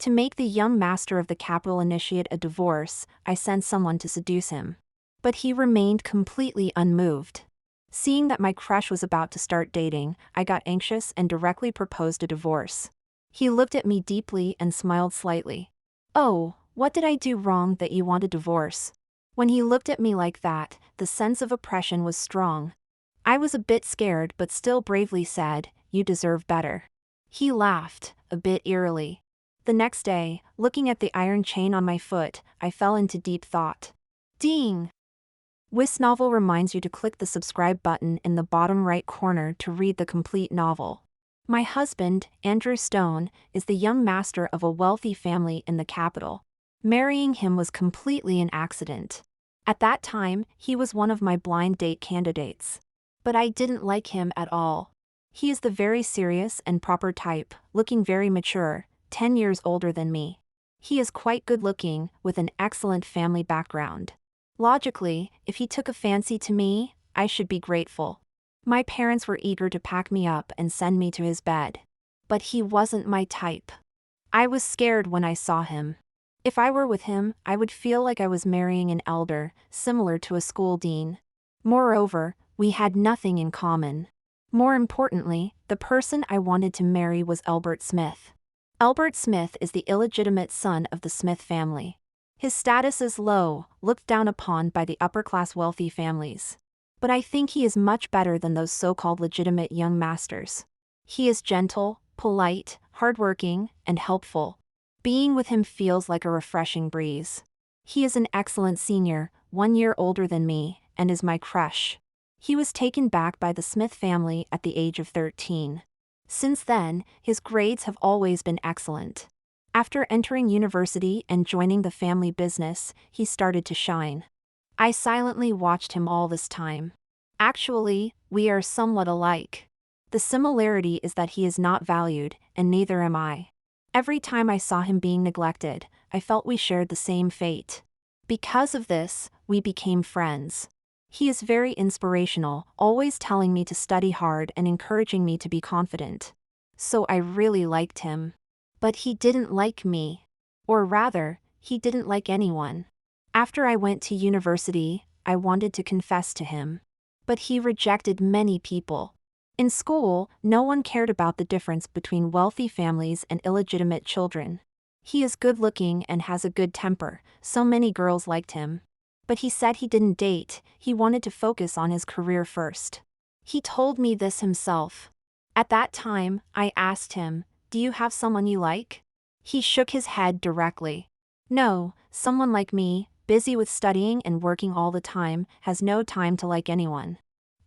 To make the young master of the capital initiate a divorce, I sent someone to seduce him. But he remained completely unmoved. Seeing that my crush was about to start dating, I got anxious and directly proposed a divorce. He looked at me deeply and smiled slightly. "Oh, what did I do wrong that you want a divorce?" When he looked at me like that, the sense of oppression was strong. I was a bit scared but still bravely said, "You deserve better." He laughed, a bit eerily. The next day, looking at the iron chain on my foot, I fell into deep thought. Ding! This novel reminds you to click the subscribe button in the bottom right corner to read the complete novel. My husband, Andrew Stone, is the young master of a wealthy family in the capital. Marrying him was completely an accident. At that time, he was one of my blind date candidates. But I didn't like him at all. He is the very serious and proper type, looking very mature, 10 years older than me. He is quite good-looking, with an excellent family background. Logically, if he took a fancy to me, I should be grateful. My parents were eager to pack me up and send me to his bed. But he wasn't my type. I was scared when I saw him. If I were with him, I would feel like I was marrying an elder, similar to a school dean. Moreover, we had nothing in common. More importantly, the person I wanted to marry was Albert Smith. Albert Smith is the illegitimate son of the Smith family. His status is low, looked down upon by the upper-class wealthy families. But I think he is much better than those so-called legitimate young masters. He is gentle, polite, hardworking, and helpful. Being with him feels like a refreshing breeze. He is an excellent senior, 1 year older than me, and is my crush. He was taken back by the Smith family at the age of 13. Since then, his grades have always been excellent. After entering university and joining the family business, he started to shine. I silently watched him all this time. Actually, we are somewhat alike. The similarity is that he is not valued, and neither am I. Every time I saw him being neglected, I felt we shared the same fate. Because of this, we became friends. He is very inspirational, always telling me to study hard and encouraging me to be confident. So I really liked him. But he didn't like me. Or rather, he didn't like anyone. After I went to university, I wanted to confess to him. But he rejected many people. In school, no one cared about the difference between wealthy families and illegitimate children. He is good-looking and has a good temper, so many girls liked him. But he said he didn't date, he wanted to focus on his career first. He told me this himself. At that time, I asked him, "Do you have someone you like?" He shook his head directly. "No, someone like me, busy with studying and working all the time, has no time to like anyone."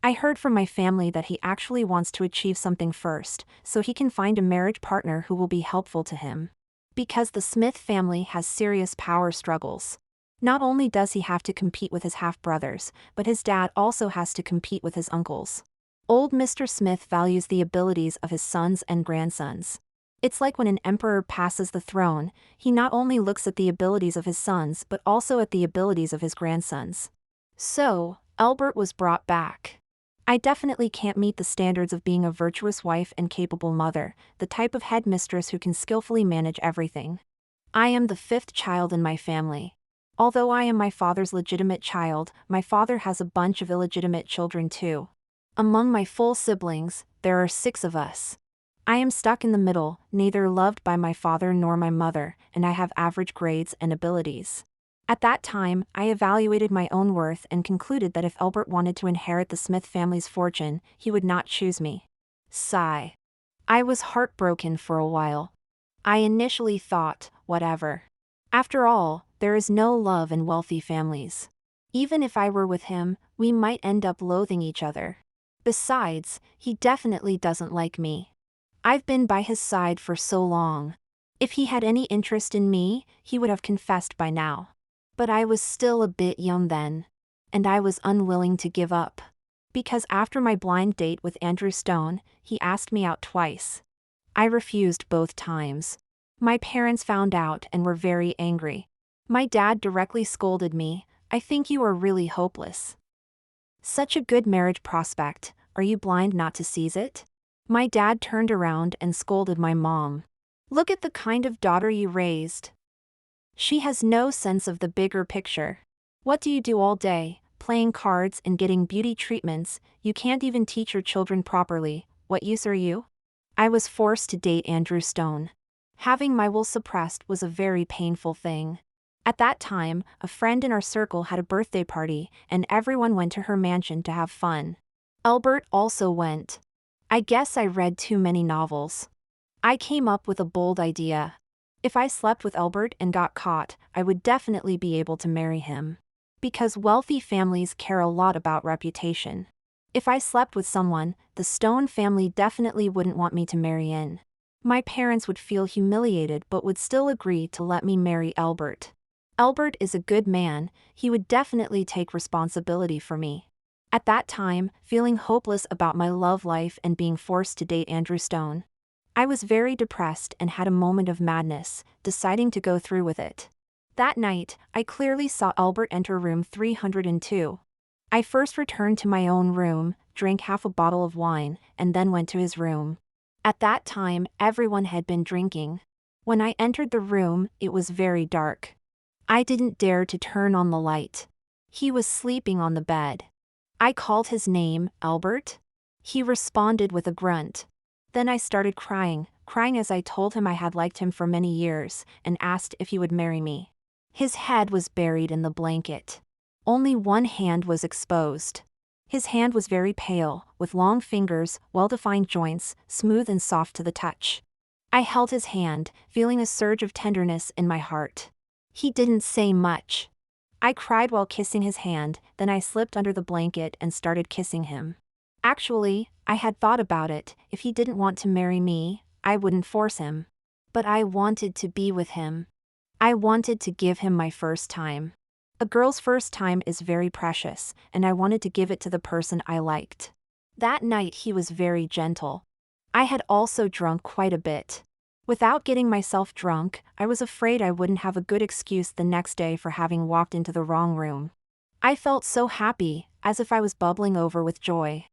I heard from my family that he actually wants to achieve something first, so he can find a marriage partner who will be helpful to him. Because the Smith family has serious power struggles. Not only does he have to compete with his half-brothers, but his dad also has to compete with his uncles. Old Mr. Smith values the abilities of his sons and grandsons. It's like when an emperor passes the throne, he not only looks at the abilities of his sons but also at the abilities of his grandsons. So, Albert was brought back. I definitely can't meet the standards of being a virtuous wife and capable mother, the type of headmistress who can skillfully manage everything. I am the 5th child in my family. Although I am my father's legitimate child, my father has a bunch of illegitimate children too. Among my full siblings, there are 6 of us. I am stuck in the middle, neither loved by my father nor my mother, and I have average grades and abilities. At that time, I evaluated my own worth and concluded that if Albert wanted to inherit the Smith family's fortune, he would not choose me. Sigh. I was heartbroken for a while. I initially thought, whatever. After all, there is no love in wealthy families. Even if I were with him, we might end up loathing each other. Besides, he definitely doesn't like me. I've been by his side for so long. If he had any interest in me, he would have confessed by now. But I was still a bit young then. And I was unwilling to give up. Because after my blind date with Andrew Stone, he asked me out twice. I refused both times. My parents found out and were very angry. My dad directly scolded me, "I think you are really hopeless. Such a good marriage prospect, are you blind not to seize it?" My dad turned around and scolded my mom. Look at the kind of daughter you raised. She has no sense of the bigger picture. What do you do all day? Playing cards and getting beauty treatments. You can't even teach your children properly. What use are you? I was forced to date Andrew Stone. Having my will suppressed was a very painful thing. At that time, a friend in our circle had a birthday party, and everyone went to her mansion to have fun. Albert also went. I guess I read too many novels. I came up with a bold idea. If I slept with Albert and got caught, I would definitely be able to marry him. Because wealthy families care a lot about reputation. If I slept with someone, the Stone family definitely wouldn't want me to marry in. My parents would feel humiliated but would still agree to let me marry Albert. Albert is a good man, he would definitely take responsibility for me. At that time, feeling hopeless about my love life and being forced to date Andrew Stone, I was very depressed and had a moment of madness, deciding to go through with it. That night, I clearly saw Albert enter room 302. I first returned to my own room, drank half a bottle of wine, and then went to his room. At that time, everyone had been drinking. When I entered the room, it was very dark. I didn't dare to turn on the light. He was sleeping on the bed. I called his name, Albert. He responded with a grunt. Then I started crying as I told him I had liked him for many years, and asked if he would marry me. His head was buried in the blanket. Only one hand was exposed. His hand was very pale, with long fingers, well-defined joints, smooth and soft to the touch. I held his hand, feeling a surge of tenderness in my heart. He didn't say much. I cried while kissing his hand, then I slipped under the blanket and started kissing him. Actually, I had thought about it. If he didn't want to marry me, I wouldn't force him. But I wanted to be with him. I wanted to give him my first time. A girl's first time is very precious, and I wanted to give it to the person I liked. That night he was very gentle. I had also drunk quite a bit. Without getting myself drunk, I was afraid I wouldn't have a good excuse the next day for having walked into the wrong room. I felt so happy, as if I was bubbling over with joy.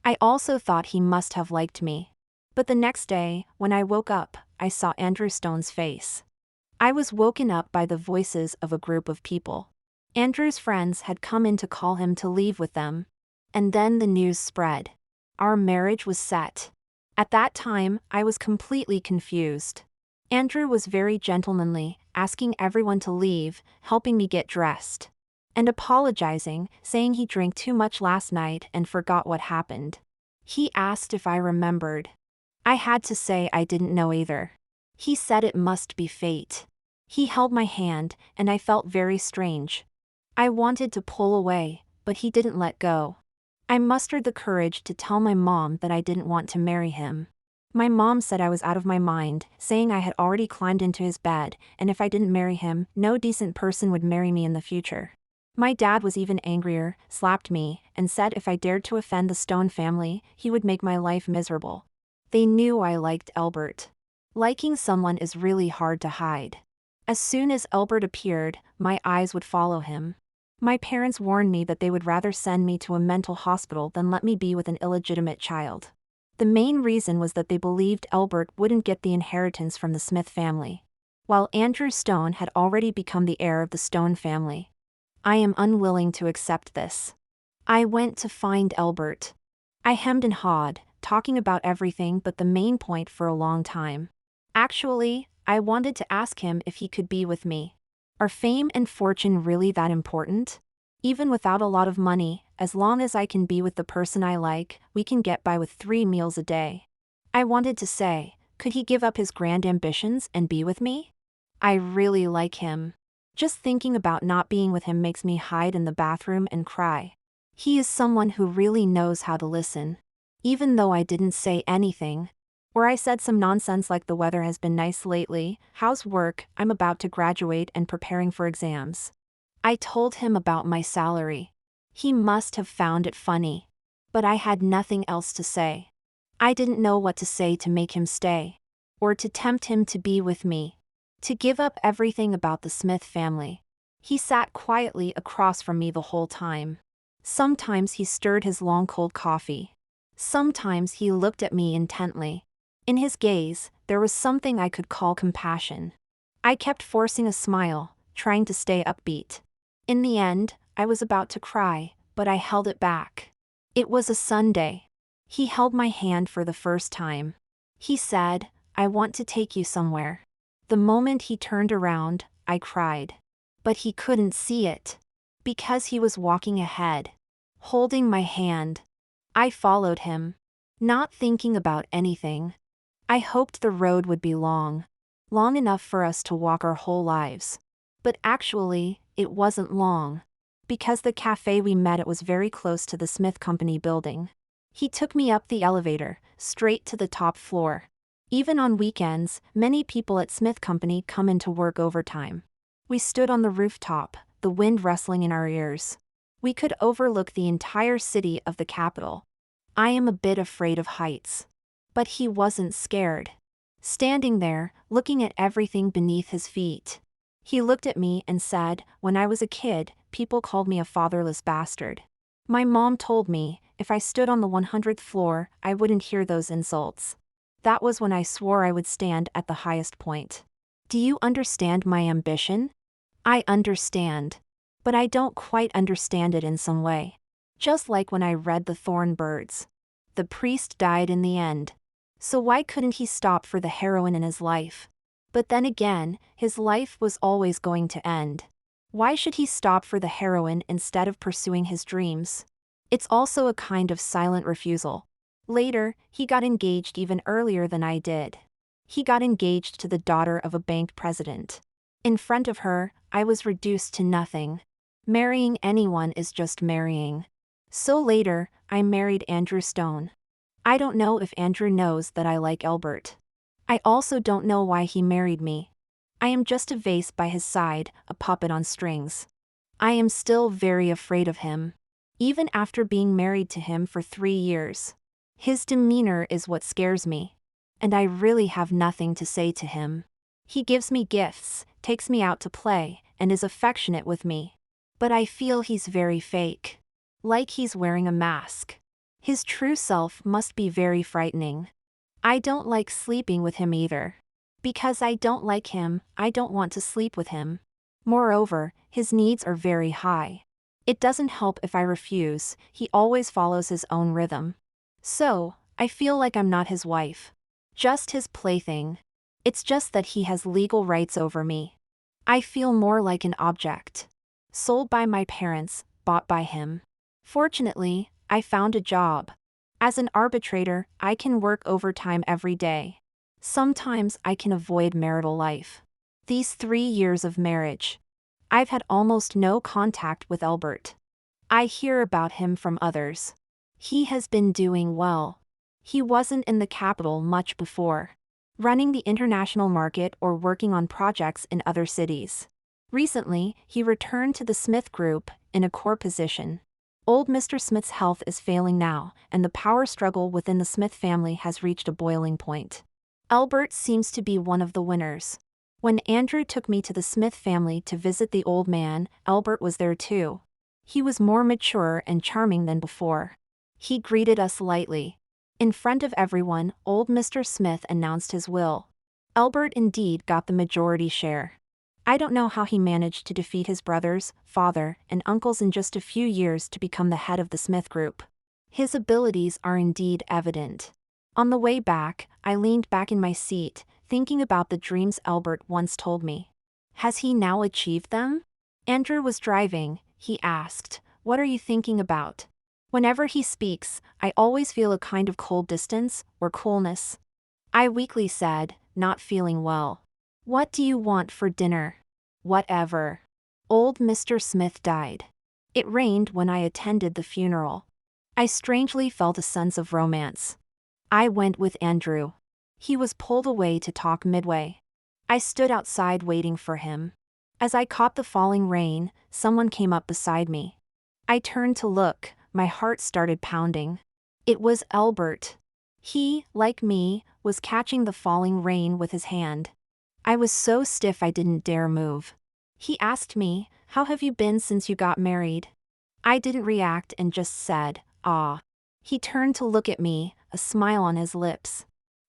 I also thought he must have liked me. But the next day, when I woke up, I saw Andrew Stone's face. I was woken up by the voices of a group of people. Andrew's friends had come in to call him to leave with them. And then the news spread. Our marriage was set. At that time, I was completely confused. Andrew was very gentlemanly, asking everyone to leave, helping me get dressed, and apologizing, saying he drank too much last night and forgot what happened. He asked if I remembered. I had to say I didn't know either. He said it must be fate. He held my hand, and I felt very strange. I wanted to pull away, but he didn't let go. I mustered the courage to tell my mom that I didn't want to marry him. My mom said I was out of my mind, saying I had already climbed into his bed, and if I didn't marry him, no decent person would marry me in the future. My dad was even angrier, slapped me, and said if I dared to offend the Stone family, he would make my life miserable. They knew I liked Albert. Liking someone is really hard to hide. As soon as Albert appeared, my eyes would follow him. My parents warned me that they would rather send me to a mental hospital than let me be with an illegitimate child. The main reason was that they believed Albert wouldn't get the inheritance from the Smith family, while Andrew Stone had already become the heir of the Stone family. I am unwilling to accept this. I went to find Albert. I hemmed and hawed, talking about everything but the main point for a long time. Actually, I wanted to ask him if he could be with me. Are fame and fortune really that important? Even without a lot of money, as long as I can be with the person I like, we can get by with 3 meals a day. I wanted to say, could he give up his grand ambitions and be with me? I really like him. Just thinking about not being with him makes me hide in the bathroom and cry. He is someone who really knows how to listen. Even though I didn't say anything, or I said some nonsense like the weather has been nice lately, how's work, I'm about to graduate and preparing for exams. I told him about my salary. He must have found it funny. But I had nothing else to say. I didn't know what to say to make him stay, or to tempt him to be with me, to give up everything about the Smith family. He sat quietly across from me the whole time. Sometimes he stirred his long cold coffee. Sometimes he looked at me intently. In his gaze, there was something I could call compassion. I kept forcing a smile, trying to stay upbeat. In the end, I was about to cry, but I held it back. It was a Sunday. He held my hand for the first time. He said, "I want to take you somewhere." The moment he turned around, I cried. But he couldn't see it. Because he was walking ahead, holding my hand. I followed him, not thinking about anything. I hoped the road would be long enough for us to walk our whole lives. But actually, it wasn't long. Because the cafe we met at was very close to the Smith Company building. He took me up the elevator, straight to the top floor. Even on weekends, many people at Smith Company come in to work overtime. We stood on the rooftop, the wind rustling in our ears. We could overlook the entire city of the capital. I am a bit afraid of heights. But he wasn't scared. Standing there, looking at everything beneath his feet. He looked at me and said, "When I was a kid, people called me a fatherless bastard. My mom told me, if I stood on the 100th floor, I wouldn't hear those insults. That was when I swore I would stand at the highest point. Do you understand my ambition?" I understand. But I don't quite understand it in some way. Just like when I read The Thorn Birds. The priest died in the end. So why couldn't he stop for the heroine in his life? But then again, his life was always going to end. Why should he stop for the heroine instead of pursuing his dreams? It's also a kind of silent refusal. Later, he got engaged even earlier than I did. He got engaged to the daughter of a bank president. In front of her, I was reduced to nothing. Marrying anyone is just marrying. So later, I married Andrew Stone. I don't know if Andrew knows that I like Albert. I also don't know why he married me. I am just a vase by his side, a puppet on strings. I am still very afraid of him. Even after being married to him for 3 years. His demeanor is what scares me. And I really have nothing to say to him. He gives me gifts, takes me out to play, and is affectionate with me. But I feel he's very fake. Like he's wearing a mask. His true self must be very frightening. I don't like sleeping with him either. Because I don't like him, I don't want to sleep with him. Moreover, his needs are very high. It doesn't help if I refuse, he always follows his own rhythm. So, I feel like I'm not his wife. Just his plaything. It's just that he has legal rights over me. I feel more like an object. Sold by my parents, bought by him. Fortunately, I found a job. As an arbitrator, I can work overtime every day. Sometimes I can avoid marital life. These 3 years of marriage. I've had almost no contact with Albert. I hear about him from others. He has been doing well. He wasn't in the capital much before. Running the international market or working on projects in other cities. Recently, he returned to the Smith Group, in a core position. Old Mr. Smith's health is failing now, and the power struggle within the Smith family has reached a boiling point. Albert seems to be one of the winners. When Andrew took me to the Smith family to visit the old man, Albert was there too. He was more mature and charming than before. He greeted us lightly. In front of everyone, old Mr. Smith announced his will. Albert indeed got the majority share. I don't know how he managed to defeat his brothers, father, and uncles in just a few years to become the head of the Smith Group. His abilities are indeed evident. On the way back, I leaned back in my seat, thinking about the dreams Albert once told me. Has he now achieved them? Andrew was driving. He asked, "What are you thinking about?" Whenever he speaks, I always feel a kind of cold distance, or coolness. I weakly said, not feeling well. "What do you want for dinner?" "Whatever." Old Mr. Smith died. It rained when I attended the funeral. I strangely felt a sense of romance. I went with Andrew. He was pulled away to talk midway. I stood outside waiting for him. As I caught the falling rain, someone came up beside me. I turned to look, my heart started pounding. It was Albert. He, like me, was catching the falling rain with his hand. I was so stiff I didn't dare move. He asked me, "How have you been since you got married?" I didn't react and just said, "Ah." He turned to look at me, a smile on his lips.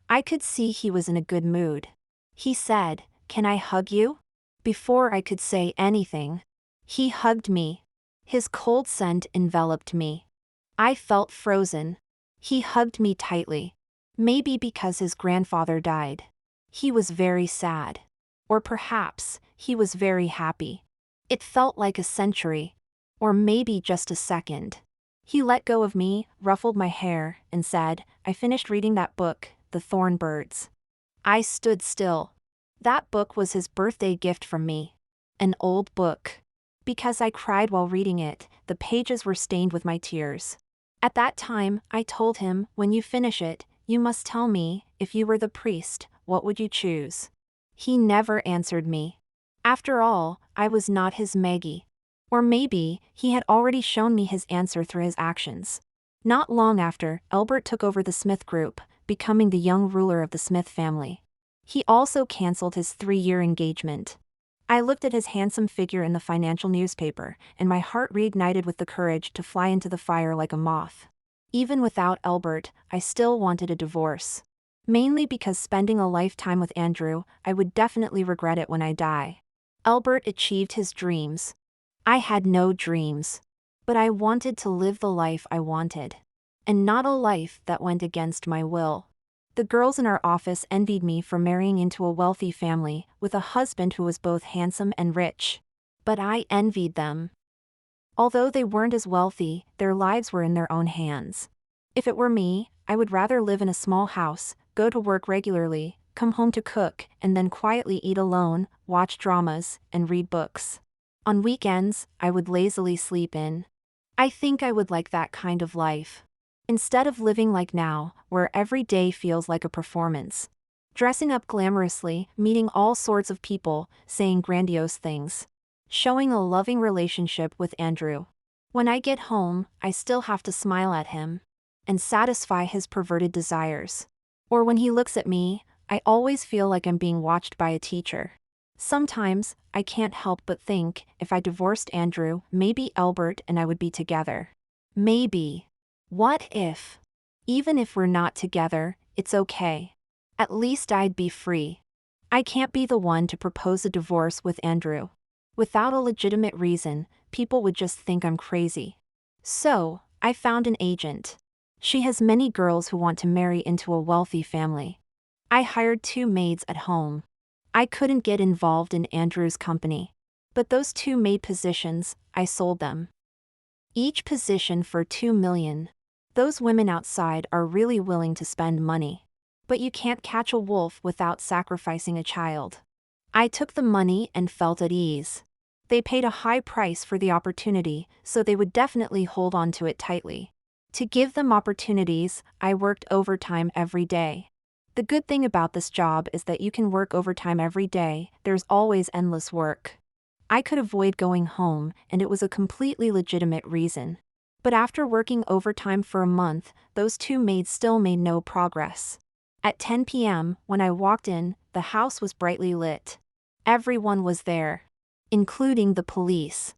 I could see he was in a good mood. He said, "Can I hug you?" Before I could say anything, he hugged me. His cold scent enveloped me. I felt frozen. He hugged me tightly. Maybe because his grandfather died. He was very sad. Or perhaps, he was very happy. It felt like a century. Or maybe just a second. He let go of me, ruffled my hair, and said, "I finished reading that book, The Thorn Birds." I stood still. That book was his birthday gift from me. An old book. Because I cried while reading it, the pages were stained with my tears. At that time, I told him, "When you finish it, you must tell me, if you were the priest, what would you choose?" He never answered me. After all, I was not his Maggie. Or maybe, he had already shown me his answer through his actions. Not long after, Albert took over the Smith Group, becoming the young ruler of the Smith family. He also canceled his 3-year engagement. I looked at his handsome figure in the financial newspaper, and my heart reignited with the courage to fly into the fire like a moth. Even without Albert, I still wanted a divorce. Mainly because spending a lifetime with Andrew, I would definitely regret it when I die. Albert achieved his dreams. I had no dreams. But I wanted to live the life I wanted. And not a life that went against my will. The girls in our office envied me for marrying into a wealthy family, with a husband who was both handsome and rich. But I envied them. Although they weren't as wealthy, their lives were in their own hands. If it were me, I would rather live in a small house, go to work regularly, come home to cook, and then quietly eat alone, watch dramas, and read books. On weekends, I would lazily sleep in. I think I would like that kind of life. Instead of living like now, where every day feels like a performance. Dressing up glamorously, meeting all sorts of people, saying grandiose things. Showing a loving relationship with Andrew. When I get home, I still have to smile at him. And satisfy his perverted desires. Or when he looks at me, I always feel like I'm being watched by a teacher. Sometimes, I can't help but think, if I divorced Andrew, maybe Albert and I would be together. Maybe. What if? Even if we're not together, it's okay. At least I'd be free. I can't be the one to propose a divorce with Andrew. Without a legitimate reason, people would just think I'm crazy. So, I found an agent. She has many girls who want to marry into a wealthy family. I hired 2 maids at home. I couldn't get involved in Andrew's company. But those 2 maid positions, I sold them. Each position for $2 million. Those women outside are really willing to spend money. But you can't catch a wolf without sacrificing a child. I took the money and felt at ease. They paid a high price for the opportunity, so they would definitely hold on to it tightly. To give them opportunities, I worked overtime every day. The good thing about this job is that you can work overtime every day, there's always endless work. I could avoid going home, and it was a completely legitimate reason. But after working overtime for a month, those 2 maids still made no progress. At 10 p.m., when I walked in, the house was brightly lit. Everyone was there. Including the police.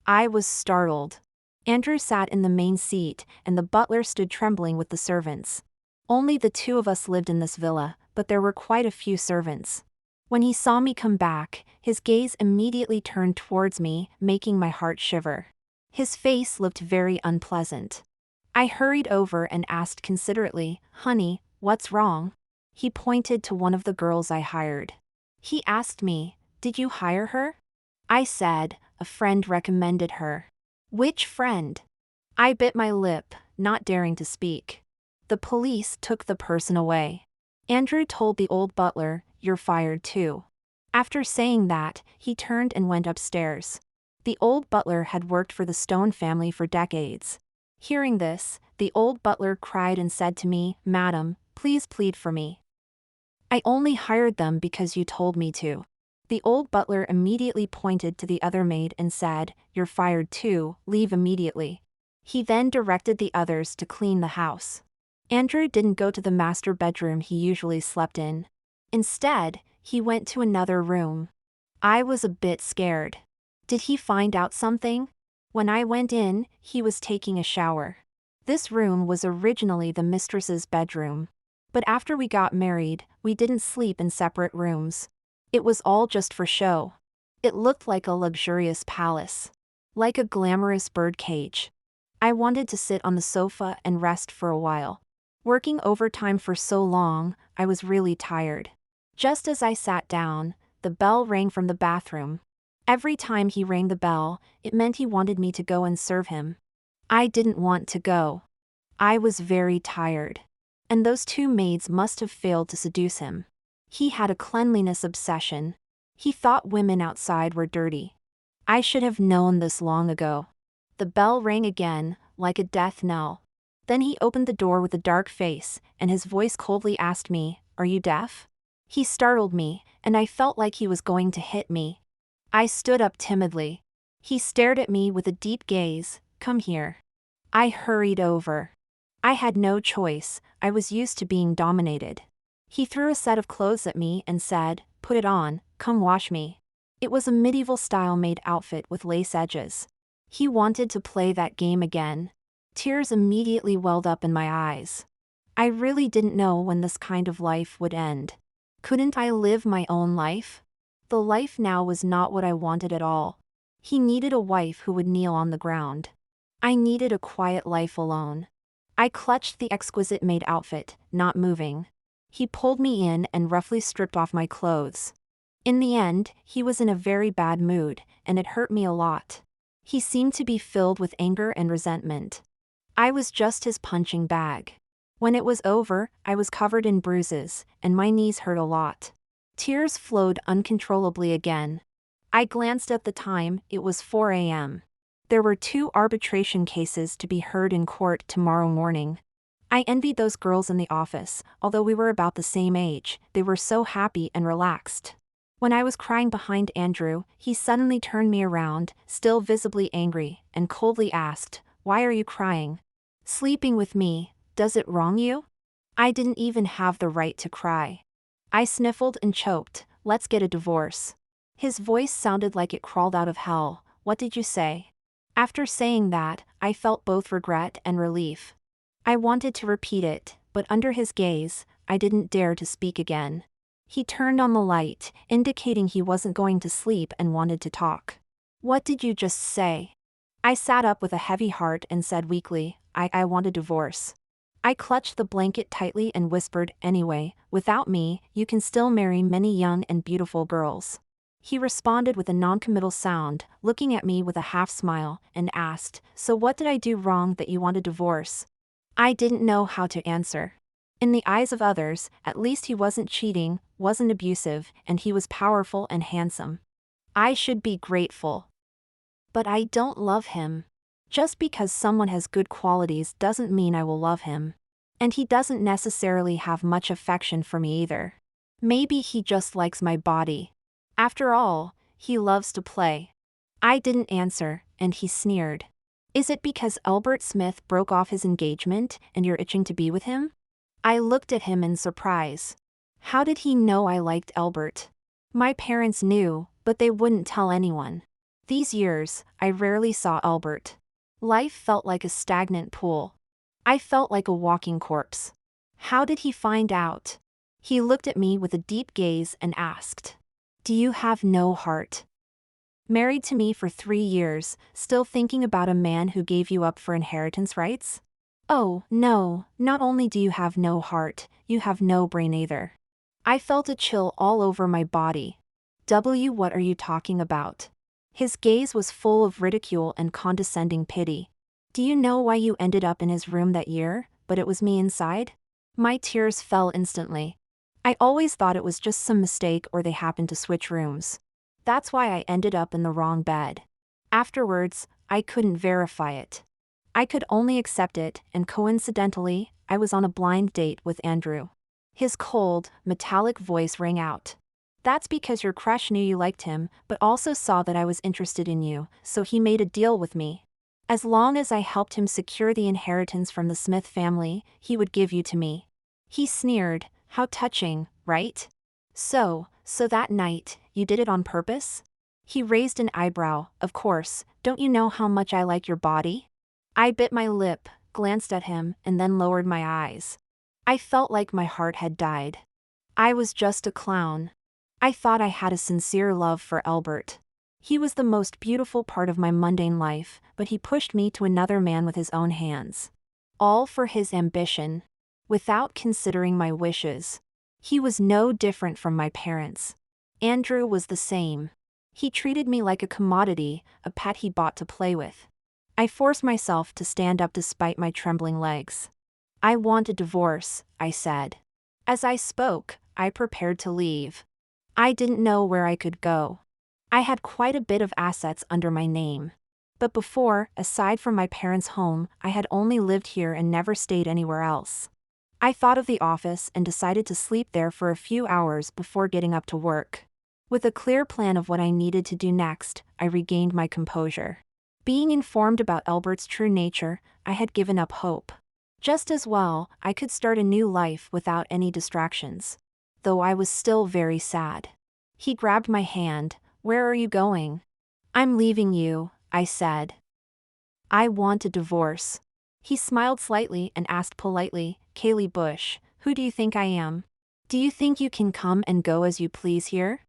I was startled. Andrew sat in the main seat, and the butler stood trembling with the servants. Only the 2 of us lived in this villa, but there were quite a few servants. When he saw me come back, his gaze immediately turned towards me, making my heart shiver. His face looked very unpleasant. I hurried over and asked considerately, "Honey, what's wrong?" He pointed to one of the girls I hired. He asked me, "Did you hire her?" I said, "A friend recommended her." "Which friend?" I bit my lip, not daring to speak. The police took the person away. Andrew told the old butler, "You're fired too." After saying that, he turned and went upstairs. The old butler had worked for the Stone family for decades. Hearing this, the old butler cried and said to me, "Madam, please plead for me. I only hired them because you told me to." The old butler immediately pointed to the other maid and said, "You're fired too, leave immediately." He then directed the others to clean the house. Andrew didn't go to the master bedroom he usually slept in. Instead, he went to another room. I was a bit scared. Did he find out something? When I went in, he was taking a shower. This room was originally the mistress's bedroom. But after we got married, we didn't sleep in separate rooms. It was all just for show. It looked like a luxurious palace. Like a glamorous birdcage. I wanted to sit on the sofa and rest for a while. Working overtime for so long, I was really tired. Just as I sat down, the bell rang from the bathroom. Every time he rang the bell, it meant he wanted me to go and serve him. I didn't want to go. I was very tired. And those two maids must have failed to seduce him. He had a cleanliness obsession. He thought women outside were dirty. I should have known this long ago. The bell rang again, like a death knell. Then he opened the door with a dark face, and his voice coldly asked me, "Are you deaf?" He startled me, and I felt like he was going to hit me. I stood up timidly. He stared at me with a deep gaze. "Come here." I hurried over. I had no choice, I was used to being dominated. He threw a set of clothes at me and said, "Put it on, come wash me." It was a medieval-style maid outfit with lace edges. He wanted to play that game again. Tears immediately welled up in my eyes. I really didn't know when this kind of life would end. Couldn't I live my own life? The life now was not what I wanted at all. He needed a wife who would kneel on the ground. I needed a quiet life alone. I clutched the exquisite maid outfit, not moving. He pulled me in and roughly stripped off my clothes. In the end, he was in a very bad mood, and it hurt me a lot. He seemed to be filled with anger and resentment. I was just his punching bag. When it was over, I was covered in bruises, and my knees hurt a lot. Tears flowed uncontrollably again. I glanced at the time, it was 4 a.m. There were 2 arbitration cases to be heard in court tomorrow morning. I envied those girls in the office, although we were about the same age, they were so happy and relaxed. When I was crying behind Andrew, he suddenly turned me around, still visibly angry, and coldly asked, "Why are you crying? Sleeping with me, does it wrong you?" I didn't even have the right to cry. I sniffled and choked, "Let's get a divorce." His voice sounded like it crawled out of hell. "What did you say?" After saying that, I felt both regret and relief. I wanted to repeat it, but under his gaze, I didn't dare to speak again. He turned on the light, indicating he wasn't going to sleep and wanted to talk. "What did you just say?" I sat up with a heavy heart and said weakly, I want a divorce." I clutched the blanket tightly and whispered, "Anyway, without me, you can still marry many young and beautiful girls." He responded with a non-committal sound, looking at me with a half-smile, and asked, "So what did I do wrong that you want a divorce?" I didn't know how to answer. In the eyes of others, at least he wasn't cheating, wasn't abusive, and he was powerful and handsome. I should be grateful. But I don't love him. Just because someone has good qualities doesn't mean I will love him. And he doesn't necessarily have much affection for me either. Maybe he just likes my body. After all, he loves to play. I didn't answer, and he sneered. "Is it because Albert Smith broke off his engagement and you're itching to be with him?" I looked at him in surprise. How did he know I liked Albert? My parents knew, but they wouldn't tell anyone. These years, I rarely saw Albert. Life felt like a stagnant pool. I felt like a walking corpse. How did he find out? He looked at me with a deep gaze and asked, "Do you have no heart?" Married to me for 3 years, still thinking about a man who gave you up for inheritance rights? Oh, no, not only do you have no heart, you have no brain either. I felt a chill all over my body. What are you talking about? His gaze was full of ridicule and condescending pity. "Do you know why you ended up in his room that year, but it was me inside?" My tears fell instantly. I always thought it was just some mistake or they happened to switch rooms. That's why I ended up in the wrong bed. Afterwards, I couldn't verify it. I could only accept it, and coincidentally, I was on a blind date with Andrew. His cold, metallic voice rang out. "That's because your crush knew you liked him, but also saw that I was interested in you, so he made a deal with me. As long as I helped him secure the inheritance from the Smith family, he would give you to me." He sneered. "How touching, right? So that night, you did it on purpose?" He raised an eyebrow. "Of course, don't you know how much I like your body?" I bit my lip, glanced at him, and then lowered my eyes. I felt like my heart had died. I was just a clown. I thought I had a sincere love for Albert. He was the most beautiful part of my mundane life, but he pushed me to another man with his own hands. All for his ambition. Without considering my wishes. He was no different from my parents. Andrew was the same. He treated me like a commodity, a pet he bought to play with. I forced myself to stand up despite my trembling legs. I want a divorce, I said. As I spoke, I prepared to leave. I didn't know where I could go. I had quite a bit of assets under my name. But before, aside from my parents' home, I had only lived here and never stayed anywhere else. I thought of the office and decided to sleep there for a few hours before getting up to work. With a clear plan of what I needed to do next, I regained my composure. Being informed about Albert's true nature, I had given up hope. Just as well, I could start a new life without any distractions. Though I was still very sad. He grabbed my hand. "Where are you going?" "I'm leaving you," I said. "I want a divorce." He smiled slightly and asked politely, "Kaylee Bush, who do you think I am? Do you think you can come and go as you please here?"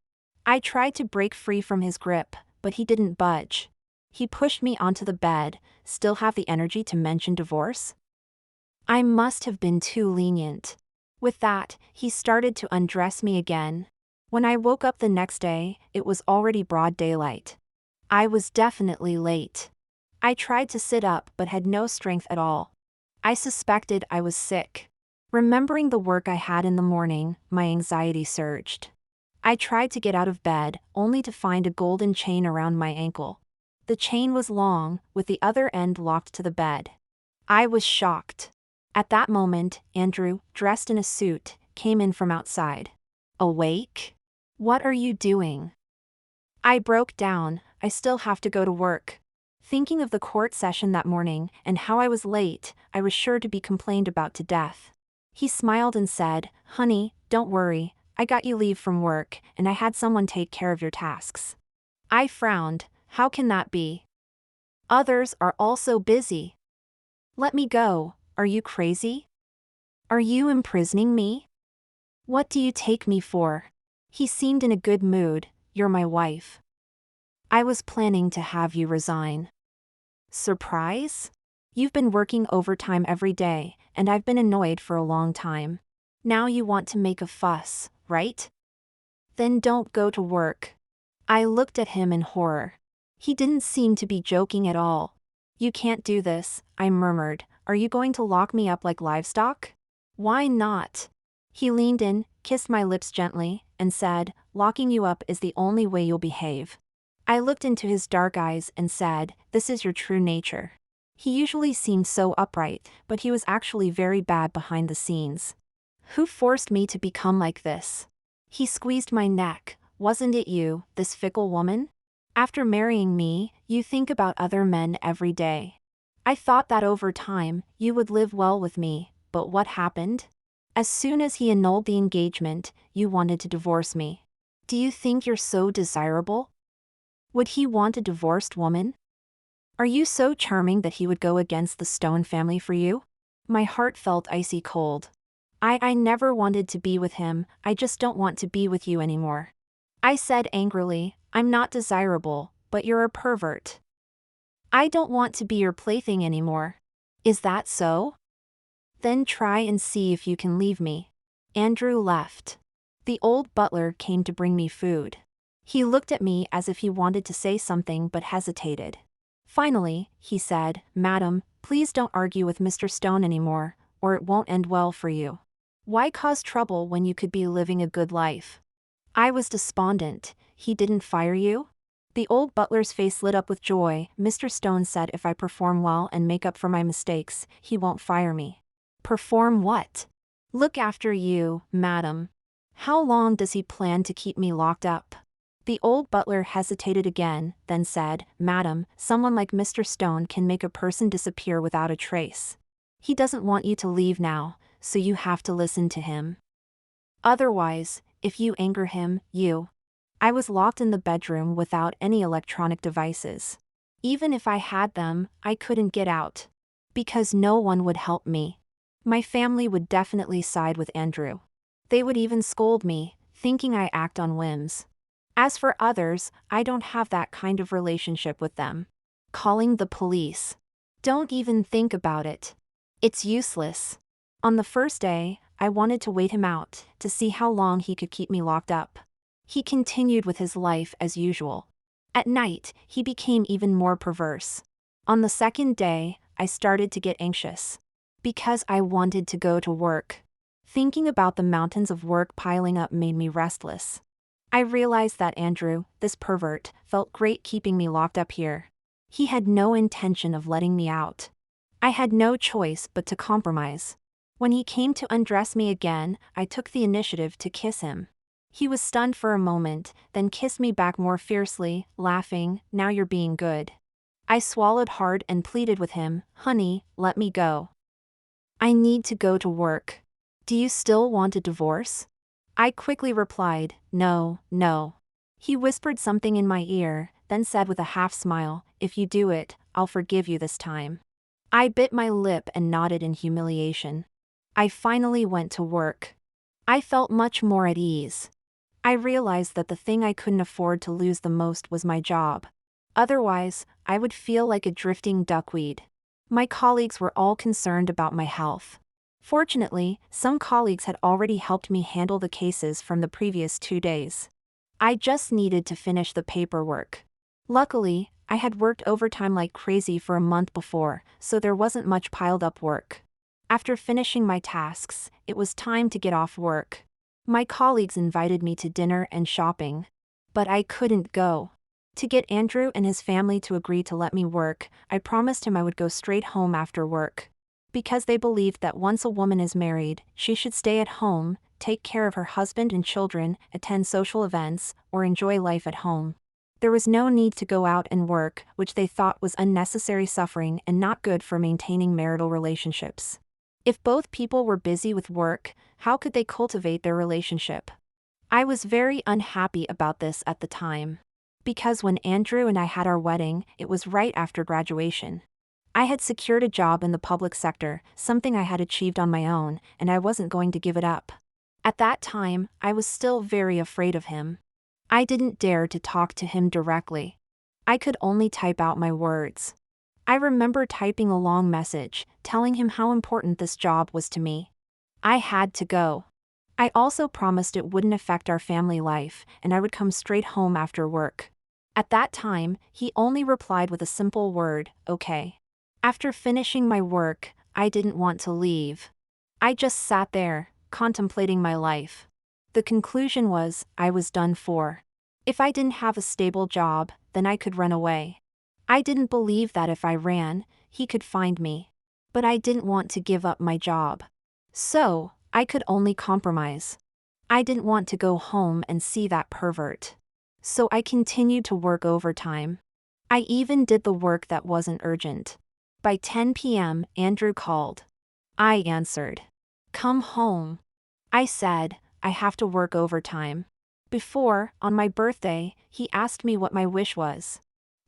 I tried to break free from his grip, but he didn't budge. He pushed me onto the bed. "Still have the energy to mention divorce?" I must have been too lenient. With that, he started to undress me again. When I woke up the next day, it was already broad daylight. I was definitely late. I tried to sit up but had no strength at all. I suspected I was sick. Remembering the work I had in the morning, my anxiety surged. I tried to get out of bed, only to find a golden chain around my ankle. The chain was long, with the other end locked to the bed. I was shocked. At that moment, Andrew, dressed in a suit, came in from outside. "Awake? What are you doing?" I broke down. I still have to go to work. Thinking of the court session that morning and how I was late, I was sure to be complained about to death. He smiled and said, "Honey, don't worry, I got you leave from work, and I had someone take care of your tasks." I frowned. How can that be? Others are also busy. "Let me go. Are you crazy? Are you imprisoning me? What do you take me for?" He seemed in a good mood. "You're my wife. I was planning to have you resign." Surprise? You've been working overtime every day, and I've been annoyed for a long time. Now you want to make a fuss, right? Then don't go to work. I looked at him in horror. He didn't seem to be joking at all. "You can't do this," I murmured. "Are you going to lock me up like livestock?" "Why not?" He leaned in, kissed my lips gently, and said, "Locking you up is the only way you'll behave." I looked into his dark eyes and said, "This is your true nature." He usually seemed so upright, but he was actually very bad behind the scenes. "Who forced me to become like this?" He squeezed my neck. "Wasn't it you, this fickle woman? After marrying me, you think about other men every day. I thought that over time, you would live well with me, but what happened? As soon as he annulled the engagement, you wanted to divorce me. Do you think you're so desirable? Would he want a divorced woman? Are you so charming that he would go against the Stone family for you?" My heart felt icy cold. I never wanted to be with him. I just don't want to be with you anymore." I said angrily, "I'm not desirable, but you're a pervert. I don't want to be your plaything anymore." "Is that so? Then try and see if you can leave me." Andrew left. The old butler came to bring me food. He looked at me as if he wanted to say something but hesitated. Finally, he said, "Madam, please don't argue with Mr. Stone anymore, or it won't end well for you. Why cause trouble when you could be living a good life?" I was despondent. "He didn't fire you?" The old butler's face lit up with joy. "Mr. Stone said if I perform well and make up for my mistakes, he won't fire me." "Perform what?" "Look after you, madam." "How long does he plan to keep me locked up?" The old butler hesitated again, then said, "Madam, someone like Mr. Stone can make a person disappear without a trace. He doesn't want you to leave now, so you have to listen to him. Otherwise, if you anger him, you..." I was locked in the bedroom without any electronic devices. Even if I had them, I couldn't get out. Because no one would help me. My family would definitely side with Andrew. They would even scold me, thinking I act on whims. As for others, I don't have that kind of relationship with them. Calling the police. Don't even think about it. It's useless. On the first day, I wanted to wait him out, to see how long he could keep me locked up. He continued with his life as usual. At night, he became even more perverse. On the second day, I started to get anxious. Because I wanted to go to work. Thinking about the mountains of work piling up made me restless. I realized that Andrew, this pervert, felt great keeping me locked up here. He had no intention of letting me out. I had no choice but to compromise. When he came to undress me again, I took the initiative to kiss him. He was stunned for a moment, then kissed me back more fiercely, laughing, "Now you're being good." I swallowed hard and pleaded with him, "Honey, let me go. I need to go to work. Do you still want a divorce?" I quickly replied, "No, no." He whispered something in my ear, then said with a half smile, "If you do it, I'll forgive you this time." I bit my lip and nodded in humiliation. I finally went to work. I felt much more at ease. I realized that the thing I couldn't afford to lose the most was my job. Otherwise, I would feel like a drifting duckweed. My colleagues were all concerned about my health. Fortunately, some colleagues had already helped me handle the cases from the previous 2 days. I just needed to finish the paperwork. Luckily, I had worked overtime like crazy for a month before, so there wasn't much piled up work. After finishing my tasks, it was time to get off work. My colleagues invited me to dinner and shopping. But I couldn't go. To get Andrew and his family to agree to let me work, I promised him I would go straight home after work. Because they believed that once a woman is married, she should stay at home, take care of her husband and children, attend social events, or enjoy life at home. There was no need to go out and work, which they thought was unnecessary suffering and not good for maintaining marital relationships. If both people were busy with work, how could they cultivate their relationship? I was very unhappy about this at the time. Because when Andrew and I had our wedding, it was right after graduation. I had secured a job in the public sector, something I had achieved on my own, and I wasn't going to give it up. At that time, I was still very afraid of him. I didn't dare to talk to him directly. I could only type out my words. I remember typing a long message, telling him how important this job was to me. I had to go. I also promised it wouldn't affect our family life, and I would come straight home after work. At that time, he only replied with a simple word, "Okay." After finishing my work, I didn't want to leave. I just sat there, contemplating my life. The conclusion was, I was done for. If I didn't have a stable job, then I could run away. I didn't believe that if I ran, he could find me. But I didn't want to give up my job. So, I could only compromise. I didn't want to go home and see that pervert. So I continued to work overtime. I even did the work that wasn't urgent. By 10 p.m., Andrew called. I answered. "Come home." I said, "I have to work overtime." Before, on my birthday, he asked me what my wish was.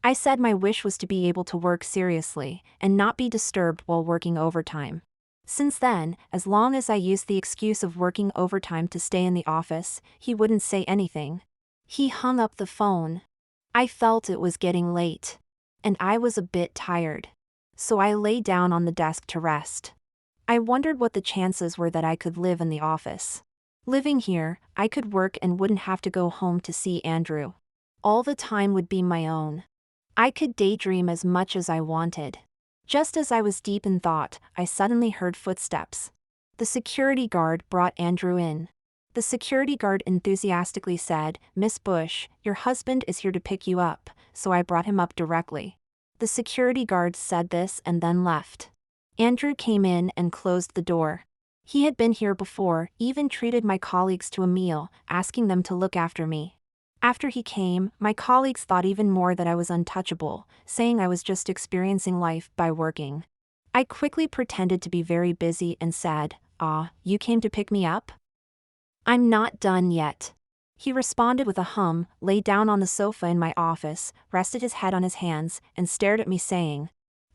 I said my wish was to be able to work seriously, and not be disturbed while working overtime. Since then, as long as I used the excuse of working overtime to stay in the office, he wouldn't say anything. He hung up the phone. I felt it was getting late. And I was a bit tired. So I lay down on the desk to rest. I wondered what the chances were that I could live in the office. Living here, I could work and wouldn't have to go home to see Andrew. All the time would be my own. I could daydream as much as I wanted. Just as I was deep in thought, I suddenly heard footsteps. The security guard brought Andrew in. The security guard enthusiastically said, "Miss Bush, your husband is here to pick you up," so I brought him up directly. The security guard said this and then left. Andrew came in and closed the door. He had been here before, even treated my colleagues to a meal, asking them to look after me. After he came, my colleagues thought even more that I was untouchable, saying I was just experiencing life by working. I quickly pretended to be very busy and said, "Ah, you came to pick me up?" "I'm not done yet." He responded with a hum, lay down on the sofa in my office, rested his head on his hands, and stared at me saying,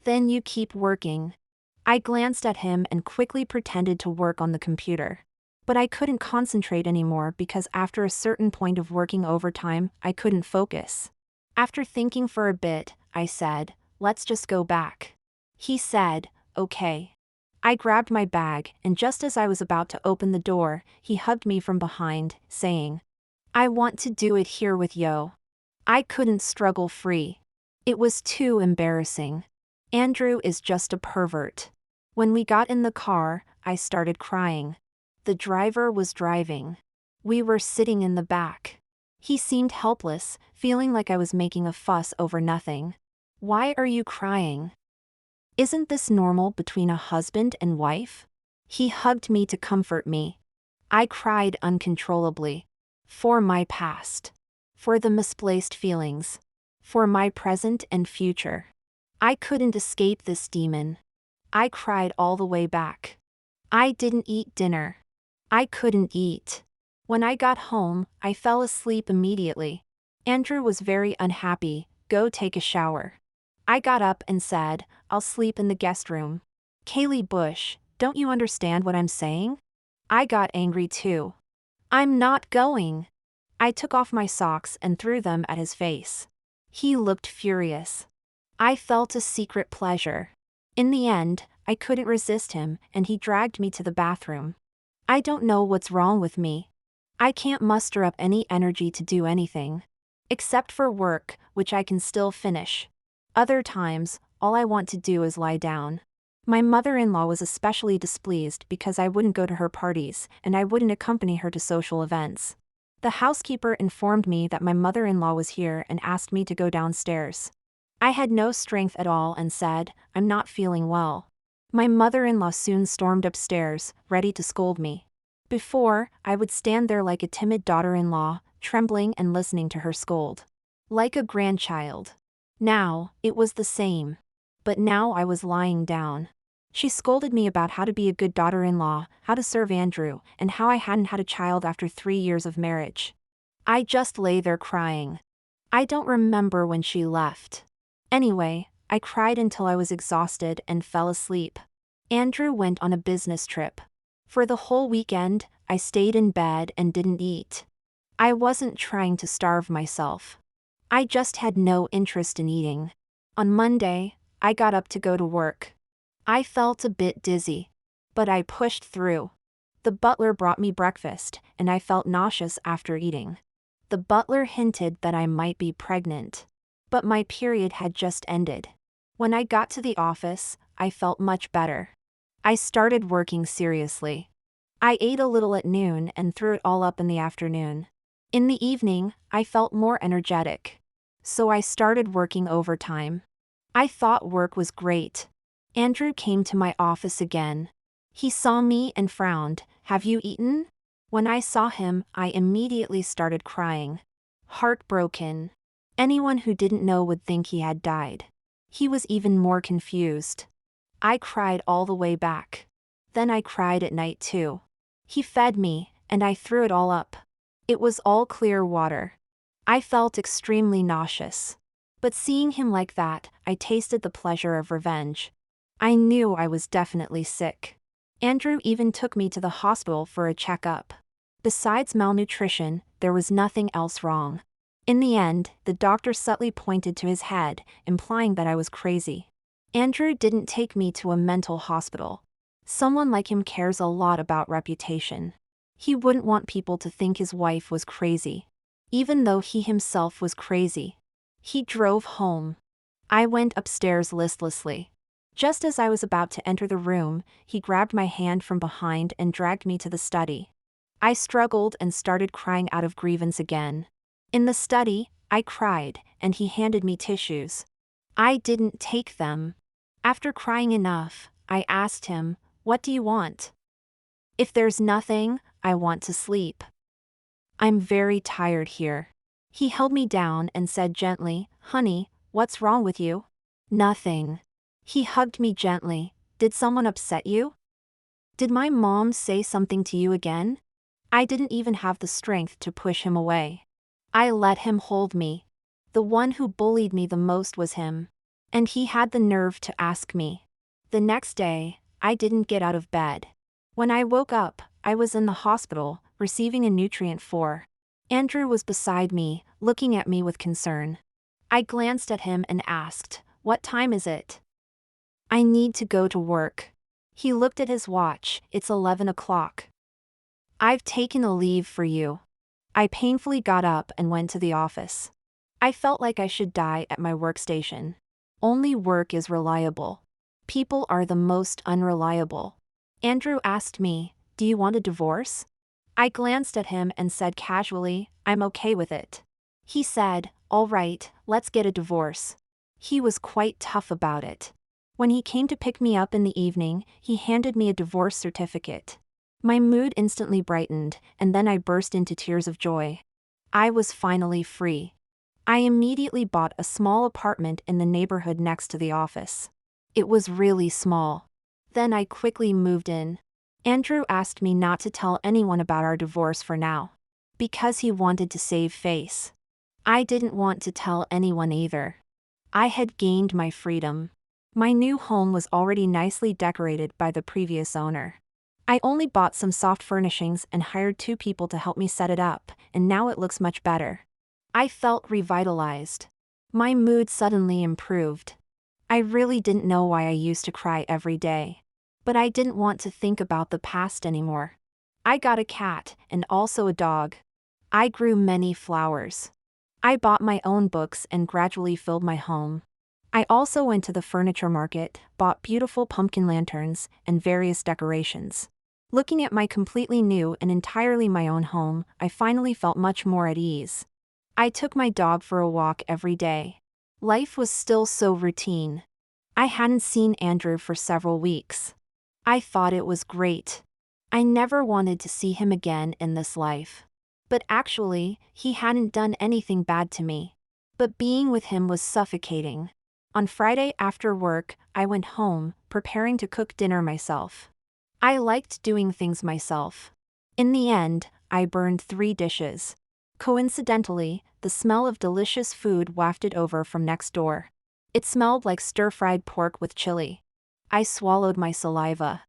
"Then you keep working." I glanced at him and quickly pretended to work on the computer. But I couldn't concentrate anymore because after a certain point of working overtime, I couldn't focus. After thinking for a bit, I said, "Let's just go back." He said, "Okay." I grabbed my bag, and just as I was about to open the door, he hugged me from behind, saying, "I want to do it here with yo." I couldn't struggle free. It was too embarrassing. Andrew is just a pervert. When we got in the car, I started crying. The driver was driving. We were sitting in the back. He seemed helpless, feeling like I was making a fuss over nothing. "Why are you crying? Isn't this normal between a husband and wife?" He hugged me to comfort me. I cried uncontrollably. For my past. For the misplaced feelings. For my present and future. I couldn't escape this demon. I cried all the way back. I didn't eat dinner. I couldn't eat. When I got home, I fell asleep immediately. Andrew was very unhappy. "Go take a shower." I got up and said, "I'll sleep in the guest room." "Kaylee Bush, don't you understand what I'm saying?" I got angry too. "I'm not going." I took off my socks and threw them at his face. He looked furious. I felt a secret pleasure. In the end, I couldn't resist him, and he dragged me to the bathroom. I don't know what's wrong with me. I can't muster up any energy to do anything. Except for work, which I can still finish. Other times, all I want to do is lie down. My mother-in-law was especially displeased because I wouldn't go to her parties, and I wouldn't accompany her to social events. The housekeeper informed me that my mother-in-law was here and asked me to go downstairs. I had no strength at all and said, "I'm not feeling well." My mother-in-law soon stormed upstairs, ready to scold me. Before, I would stand there like a timid daughter-in-law, trembling and listening to her scold. Like a grandchild. Now, it was the same. But now I was lying down. She scolded me about how to be a good daughter-in-law, how to serve Andrew, and how I hadn't had a child after 3 years of marriage. I just lay there crying. I don't remember when she left. Anyway, I cried until I was exhausted and fell asleep. Andrew went on a business trip. For the whole weekend, I stayed in bed and didn't eat. I wasn't trying to starve myself. I just had no interest in eating. On Monday, I got up to go to work. I felt a bit dizzy. But I pushed through. The butler brought me breakfast, and I felt nauseous after eating. The butler hinted that I might be pregnant. But my period had just ended. When I got to the office, I felt much better. I started working seriously. I ate a little at noon and threw it all up in the afternoon. In the evening, I felt more energetic. So I started working overtime. I thought work was great. Andrew came to my office again. He saw me and frowned. "Have you eaten?" When I saw him, I immediately started crying. Heartbroken. Anyone who didn't know would think he had died. He was even more confused. I cried all the way back. Then I cried at night too. He fed me, and I threw it all up. It was all clear water. I felt extremely nauseous. But seeing him like that, I tasted the pleasure of revenge. I knew I was definitely sick. Andrew even took me to the hospital for a checkup. Besides malnutrition, there was nothing else wrong. In the end, the doctor subtly pointed to his head, implying that I was crazy. Andrew didn't take me to a mental hospital. Someone like him cares a lot about reputation. He wouldn't want people to think his wife was crazy. Even though he himself was crazy. He drove home. I went upstairs listlessly. Just as I was about to enter the room, he grabbed my hand from behind and dragged me to the study. I struggled and started crying out of grievance again. In the study, I cried, and he handed me tissues. I didn't take them. After crying enough, I asked him, "What do you want?" "If there's nothing, I want to sleep. I'm very tired here." He held me down and said gently, "Honey, what's wrong with you?" "Nothing." He hugged me gently. "Did someone upset you? Did my mom say something to you again?" I didn't even have the strength to push him away. I let him hold me. The one who bullied me the most was him. And he had the nerve to ask me. The next day, I didn't get out of bed. When I woke up, I was in the hospital, receiving a nutrient for. Andrew was beside me, looking at me with concern. I glanced at him and asked, "What time is it?" "I need to go to work." He looked at his watch. "It's 11 o'clock. I've taken a leave for you." I painfully got up and went to the office. I felt like I should die at my workstation. Only work is reliable. People are the most unreliable. Andrew asked me, "Do you want a divorce?" I glanced at him and said casually, "I'm okay with it." He said, "All right, let's get a divorce." He was quite tough about it. When he came to pick me up in the evening, he handed me a divorce certificate. My mood instantly brightened, and then I burst into tears of joy. I was finally free. I immediately bought a small apartment in the neighborhood next to the office. It was really small. Then I quickly moved in. Andrew asked me not to tell anyone about our divorce for now, because he wanted to save face. I didn't want to tell anyone either. I had gained my freedom. My new home was already nicely decorated by the previous owner. I only bought some soft furnishings and hired 2 people to help me set it up, and now it looks much better. I felt revitalized. My mood suddenly improved. I really didn't know why I used to cry every day. But I didn't want to think about the past anymore. I got a cat and also a dog. I grew many flowers. I bought my own books and gradually filled my home. I also went to the furniture market, bought beautiful pumpkin lanterns, and various decorations. Looking at my completely new and entirely my own home, I finally felt much more at ease. I took my dog for a walk every day. Life was still so routine. I hadn't seen Andrew for several weeks. I thought it was great. I never wanted to see him again in this life. But actually, he hadn't done anything bad to me. But being with him was suffocating. On Friday after work, I went home, preparing to cook dinner myself. I liked doing things myself. In the end, I burned 3 dishes. Coincidentally, the smell of delicious food wafted over from next door. It smelled like stir-fried pork with chili. I swallowed my saliva.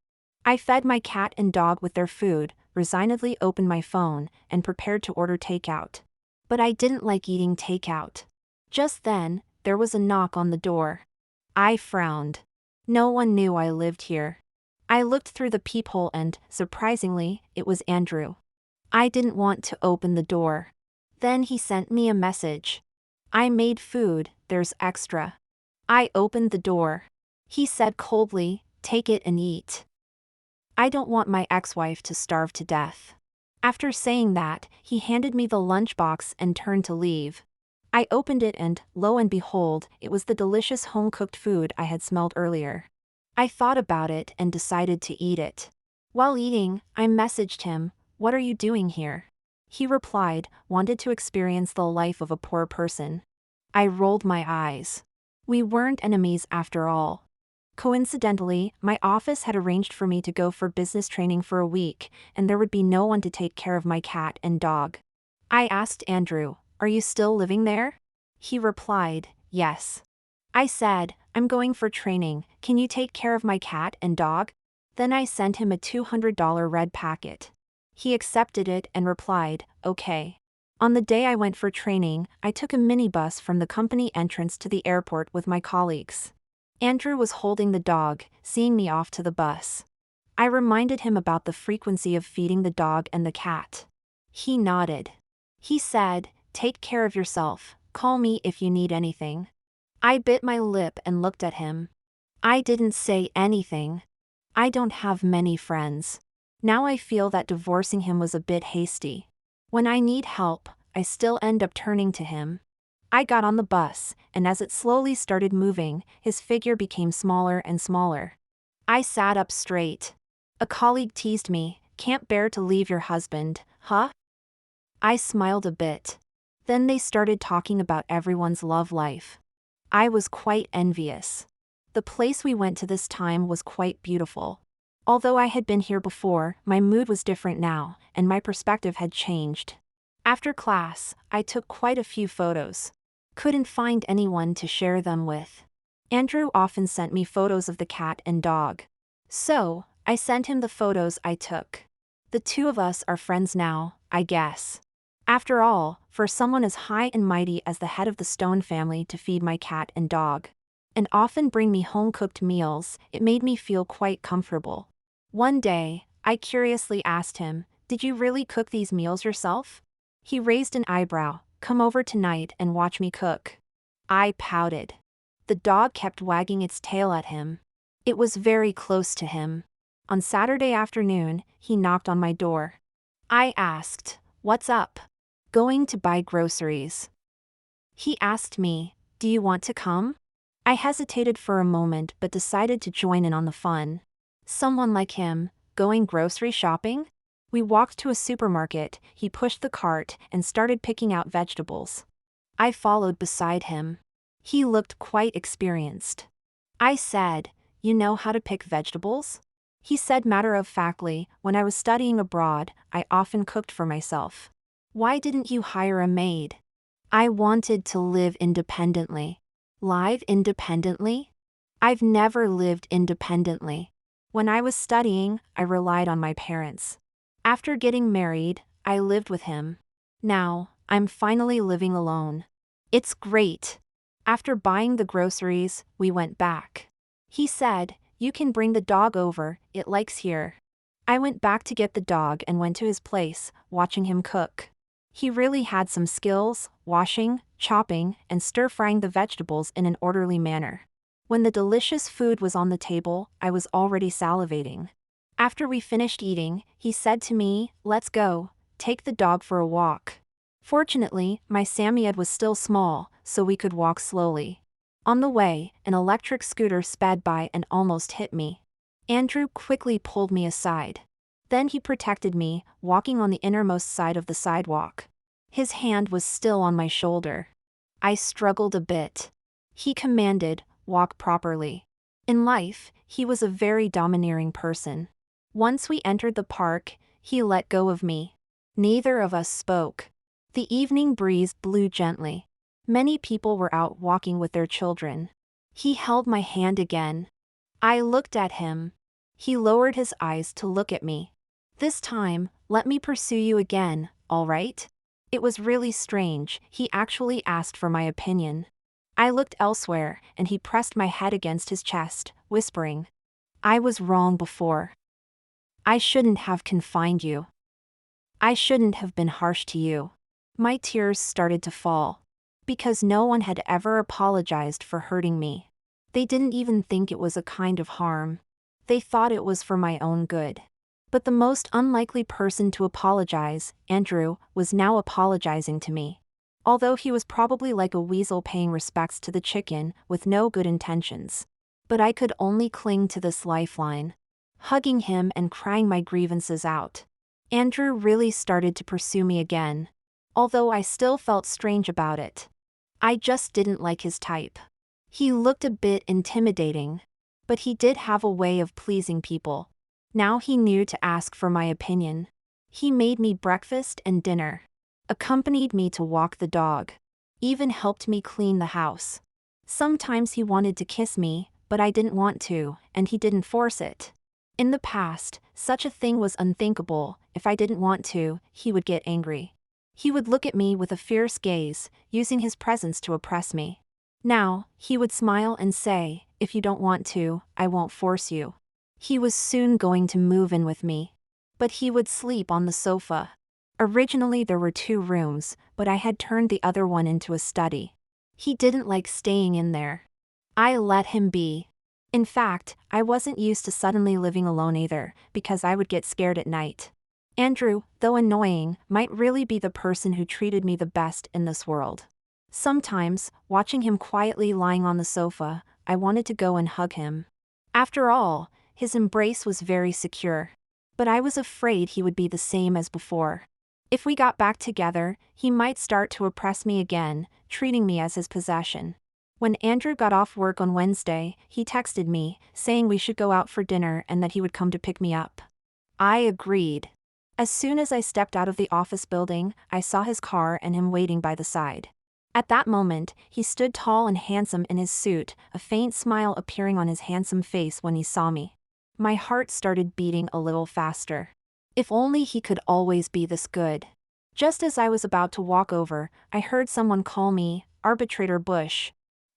I fed my cat and dog with their food, resignedly opened my phone, and prepared to order takeout. But I didn't like eating takeout. Just then, there was a knock on the door. I frowned. No one knew I lived here. I looked through the peephole and, surprisingly, it was Andrew. I didn't want to open the door. Then he sent me a message. "I made food, there's extra." I opened the door. He said coldly, "Take it and eat. I don't want my ex-wife to starve to death." After saying that, he handed me the lunchbox and turned to leave. I opened it and, lo and behold, it was the delicious home-cooked food I had smelled earlier. I thought about it and decided to eat it. While eating, I messaged him, "What are you doing here?" He replied, "Wanted to experience the life of a poor person." I rolled my eyes. We weren't enemies after all. Coincidentally, my office had arranged for me to go for business training for a week, and there would be no one to take care of my cat and dog. I asked Andrew, "Are you still living there?" He replied, "Yes." I said, "I'm going for training, can you take care of my cat and dog?" Then I sent him a $200 red packet. He accepted it and replied, "Okay." On the day I went for training, I took a minibus from the company entrance to the airport with my colleagues. Andrew was holding the dog, seeing me off to the bus. I reminded him about the frequency of feeding the dog and the cat. He nodded. He said, "Take care of yourself, call me if you need anything." I bit my lip and looked at him. I didn't say anything. I don't have many friends. Now I feel that divorcing him was a bit hasty. When I need help, I still end up turning to him. I got on the bus, and as it slowly started moving, his figure became smaller and smaller. I sat up straight. A colleague teased me, "Can't bear to leave your husband, huh?" I smiled a bit. Then they started talking about everyone's love life. I was quite envious. The place we went to this time was quite beautiful. Although I had been here before, my mood was different now, and my perspective had changed. After class, I took quite a few photos. Couldn't find anyone to share them with. Andrew often sent me photos of the cat and dog. So, I sent him the photos I took. The two of us are friends now, I guess. After all, for someone as high and mighty as the head of the Stone family to feed my cat and dog, and often bring me home-cooked meals, it made me feel quite comfortable. One day, I curiously asked him, "Did you really cook these meals yourself?" He raised an eyebrow. "Come over tonight and watch me cook." I pouted. The dog kept wagging its tail at him. It was very close to him. On Saturday afternoon, he knocked on my door. I asked, "What's up?" "Going to buy groceries." He asked me, "Do you want to come?" I hesitated for a moment but decided to join in on the fun. Someone like him, going grocery shopping? We walked to a supermarket, he pushed the cart and started picking out vegetables. I followed beside him. He looked quite experienced. I said, "You know how to pick vegetables?" He said matter-of-factly, "When I was studying abroad, I often cooked for myself." "Why didn't you hire a maid?" I wanted to live independently. Live independently? I've never lived independently. When I was studying, I relied on my parents. After getting married, I lived with him. Now, I'm finally living alone. It's great. After buying the groceries, we went back. He said, "You can bring the dog over, it likes here." I went back to get the dog and went to his place, watching him cook. He really had some skills, washing, chopping, and stir-frying the vegetables in an orderly manner. When the delicious food was on the table, I was already salivating. After we finished eating, he said to me, "Let's go, take the dog for a walk." Fortunately, my Samoyed was still small, so we could walk slowly. On the way, an electric scooter sped by and almost hit me. Andrew quickly pulled me aside. Then he protected me, walking on the innermost side of the sidewalk. His hand was still on my shoulder. I struggled a bit. He commanded, "Walk properly." In life, he was a very domineering person. Once we entered the park, he let go of me. Neither of us spoke. The evening breeze blew gently. Many people were out walking with their children. He held my hand again. I looked at him. He lowered his eyes to look at me. "This time, let me pursue you again, all right?" It was really strange, he actually asked for my opinion. I looked elsewhere, and he pressed my head against his chest, whispering, "I was wrong before. I shouldn't have confined you. I shouldn't have been harsh to you." My tears started to fall. Because no one had ever apologized for hurting me. They didn't even think it was a kind of harm. They thought it was for my own good. But the most unlikely person to apologize, Andrew, was now apologizing to me. Although he was probably like a weasel paying respects to the chicken, with no good intentions. But I could only cling to this lifeline. Hugging him and crying my grievances out. Andrew really started to pursue me again. Although I still felt strange about it. I just didn't like his type. He looked a bit intimidating. But he did have a way of pleasing people. Now he knew to ask for my opinion. He made me breakfast and dinner. Accompanied me to walk the dog. Even helped me clean the house. Sometimes he wanted to kiss me, but I didn't want to, and he didn't force it. In the past, such a thing was unthinkable. If I didn't want to, he would get angry. He would look at me with a fierce gaze, using his presence to oppress me. Now, he would smile and say, "If you don't want to, I won't force you." He was soon going to move in with me. But he would sleep on the sofa. Originally there were 2 rooms, but I had turned the other one into a study. He didn't like staying in there. I let him be. In fact, I wasn't used to suddenly living alone either, because I would get scared at night. Andrew, though annoying, might really be the person who treated me the best in this world. Sometimes, watching him quietly lying on the sofa, I wanted to go and hug him. After all, his embrace was very secure. But I was afraid he would be the same as before. If we got back together, he might start to oppress me again, treating me as his possession. When Andrew got off work on Wednesday, he texted me, saying we should go out for dinner and that he would come to pick me up. I agreed. As soon as I stepped out of the office building, I saw his car and him waiting by the side. At that moment, he stood tall and handsome in his suit, a faint smile appearing on his handsome face when he saw me. My heart started beating a little faster. If only he could always be this good. Just as I was about to walk over, I heard someone call me, Arbitrator Bush.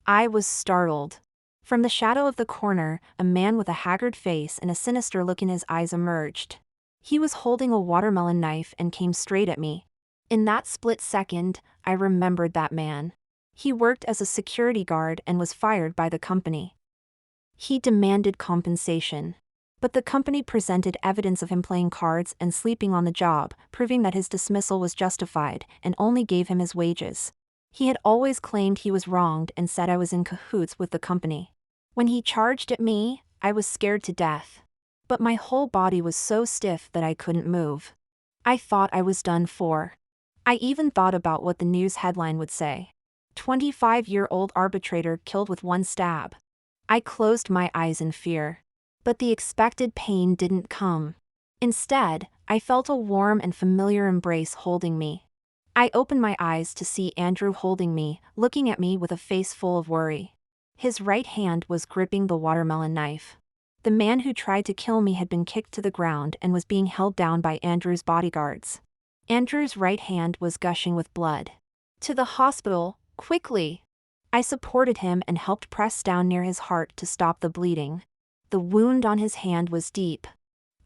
I was startled. From the shadow of the corner, a man with a haggard face and a sinister look in his eyes emerged. He was holding a watermelon knife and came straight at me. In that split second, I remembered that man. He worked as a security guard and was fired by the company. He demanded compensation. But the company presented evidence of him playing cards and sleeping on the job, proving that his dismissal was justified, and only gave him his wages. He had always claimed he was wronged and said I was in cahoots with the company. When he charged at me, I was scared to death. But my whole body was so stiff that I couldn't move. I thought I was done for. I even thought about what the news headline would say. 25-year-old arbitrator killed with one stab. I closed my eyes in fear. But the expected pain didn't come. Instead, I felt a warm and familiar embrace holding me. I opened my eyes to see Andrew holding me, looking at me with a face full of worry. His right hand was gripping the watermelon knife. The man who tried to kill me had been kicked to the ground and was being held down by Andrew's bodyguards. Andrew's right hand was gushing with blood. To the hospital, quickly! I supported him and helped press down near his heart to stop the bleeding. The wound on his hand was deep.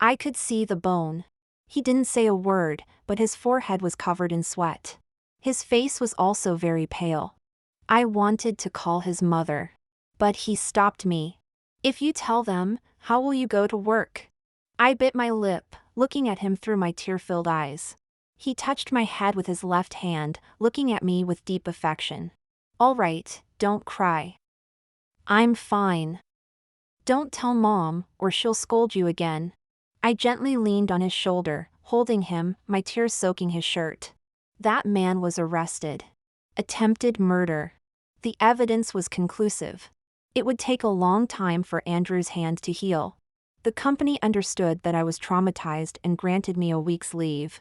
I could see the bone. He didn't say a word, but his forehead was covered in sweat. His face was also very pale. I wanted to call his mother. But he stopped me. If you tell them, how will you go to work? I bit my lip, looking at him through my tear-filled eyes. He touched my head with his left hand, looking at me with deep affection. All right, don't cry. I'm fine. Don't tell Mom, or she'll scold you again. I gently leaned on his shoulder, holding him, my tears soaking his shirt. That man was arrested. Attempted murder. The evidence was conclusive. It would take a long time for Andrew's hand to heal. The company understood that I was traumatized and granted me a week's leave.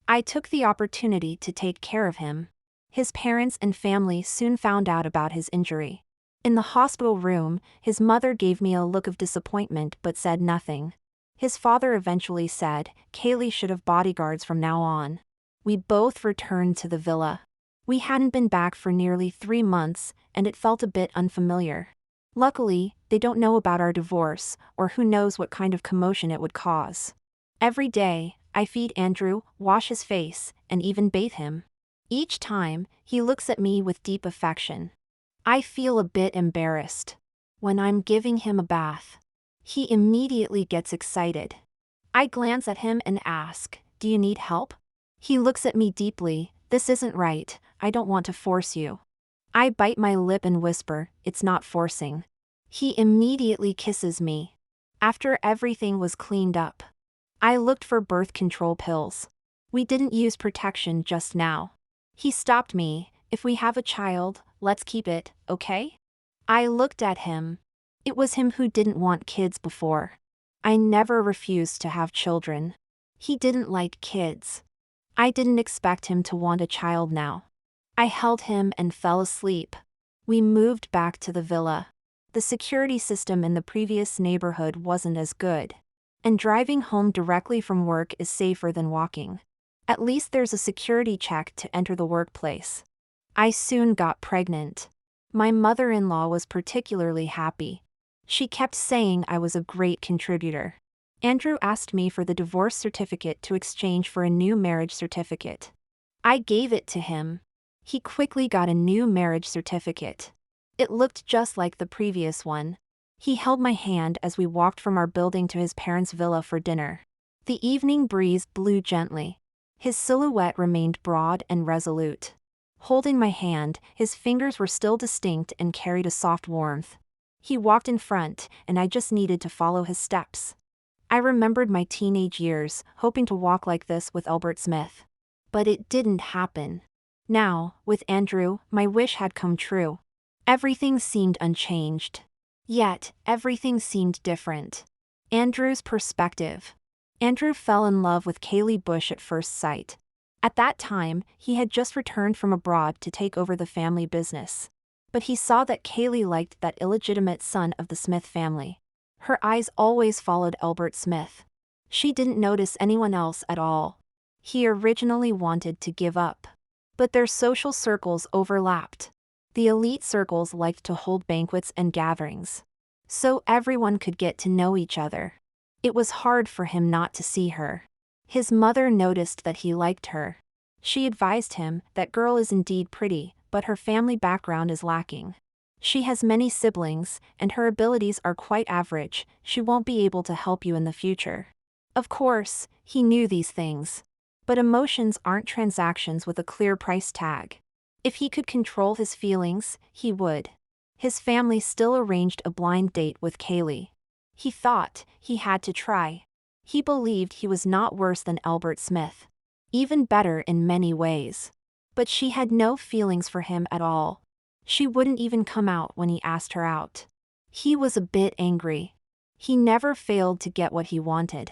I took the opportunity to take care of him. His parents and family soon found out about his injury. In the hospital room, his mother gave me a look of disappointment but said nothing. His father eventually said, Kaylee should have bodyguards from now on. We both returned to the villa. We hadn't been back for nearly 3 months, and it felt a bit unfamiliar. Luckily, they don't know about our divorce, or who knows what kind of commotion it would cause. Every day, I feed Andrew, wash his face, and even bathe him. Each time, he looks at me with deep affection. I feel a bit embarrassed. When I'm giving him a bath, he immediately gets excited. I glance at him and ask, do you need help? He looks at me deeply, this isn't right, I don't want to force you. I bite my lip and whisper, it's not forcing. He immediately kisses me. After everything was cleaned up, I looked for birth control pills. We didn't use protection just now. He stopped me, if we have a child, let's keep it, okay? I looked at him. It was him who didn't want kids before. I never refused to have children. He didn't like kids. I didn't expect him to want a child now. I held him and fell asleep. We moved back to the villa. The security system in the previous neighborhood wasn't as good. And driving home directly from work is safer than walking. At least there's a security check to enter the workplace. I soon got pregnant. My mother-in-law was particularly happy. She kept saying I was a great contributor. Andrew asked me for the divorce certificate to exchange for a new marriage certificate. I gave it to him. He quickly got a new marriage certificate. It looked just like the previous one. He held my hand as we walked from our building to his parents' villa for dinner. The evening breeze blew gently. His silhouette remained broad and resolute. Holding my hand, his fingers were still distinct and carried a soft warmth. He walked in front, and I just needed to follow his steps. I remembered my teenage years, hoping to walk like this with Albert Smith. But it didn't happen. Now, with Andrew, my wish had come true. Everything seemed unchanged. Yet, everything seemed different. Andrew's perspective. Andrew fell in love with Kaylee Bush at first sight. At that time, he had just returned from abroad to take over the family business. But he saw that Kaylee liked that illegitimate son of the Smith family. Her eyes always followed Albert Smith. She didn't notice anyone else at all. He originally wanted to give up. But their social circles overlapped. The elite circles liked to hold banquets and gatherings. So everyone could get to know each other. It was hard for him not to see her. His mother noticed that he liked her. She advised him, that girl is indeed pretty, but her family background is lacking. She has many siblings, and her abilities are quite average. She won't be able to help you in the future. Of course, he knew these things. But emotions aren't transactions with a clear price tag. If he could control his feelings, he would. His family still arranged a blind date with Kaylee. He thought he had to try. He believed he was not worse than Albert Smith. Even better in many ways. But she had no feelings for him at all. She wouldn't even come out when he asked her out. He was a bit angry. He never failed to get what he wanted.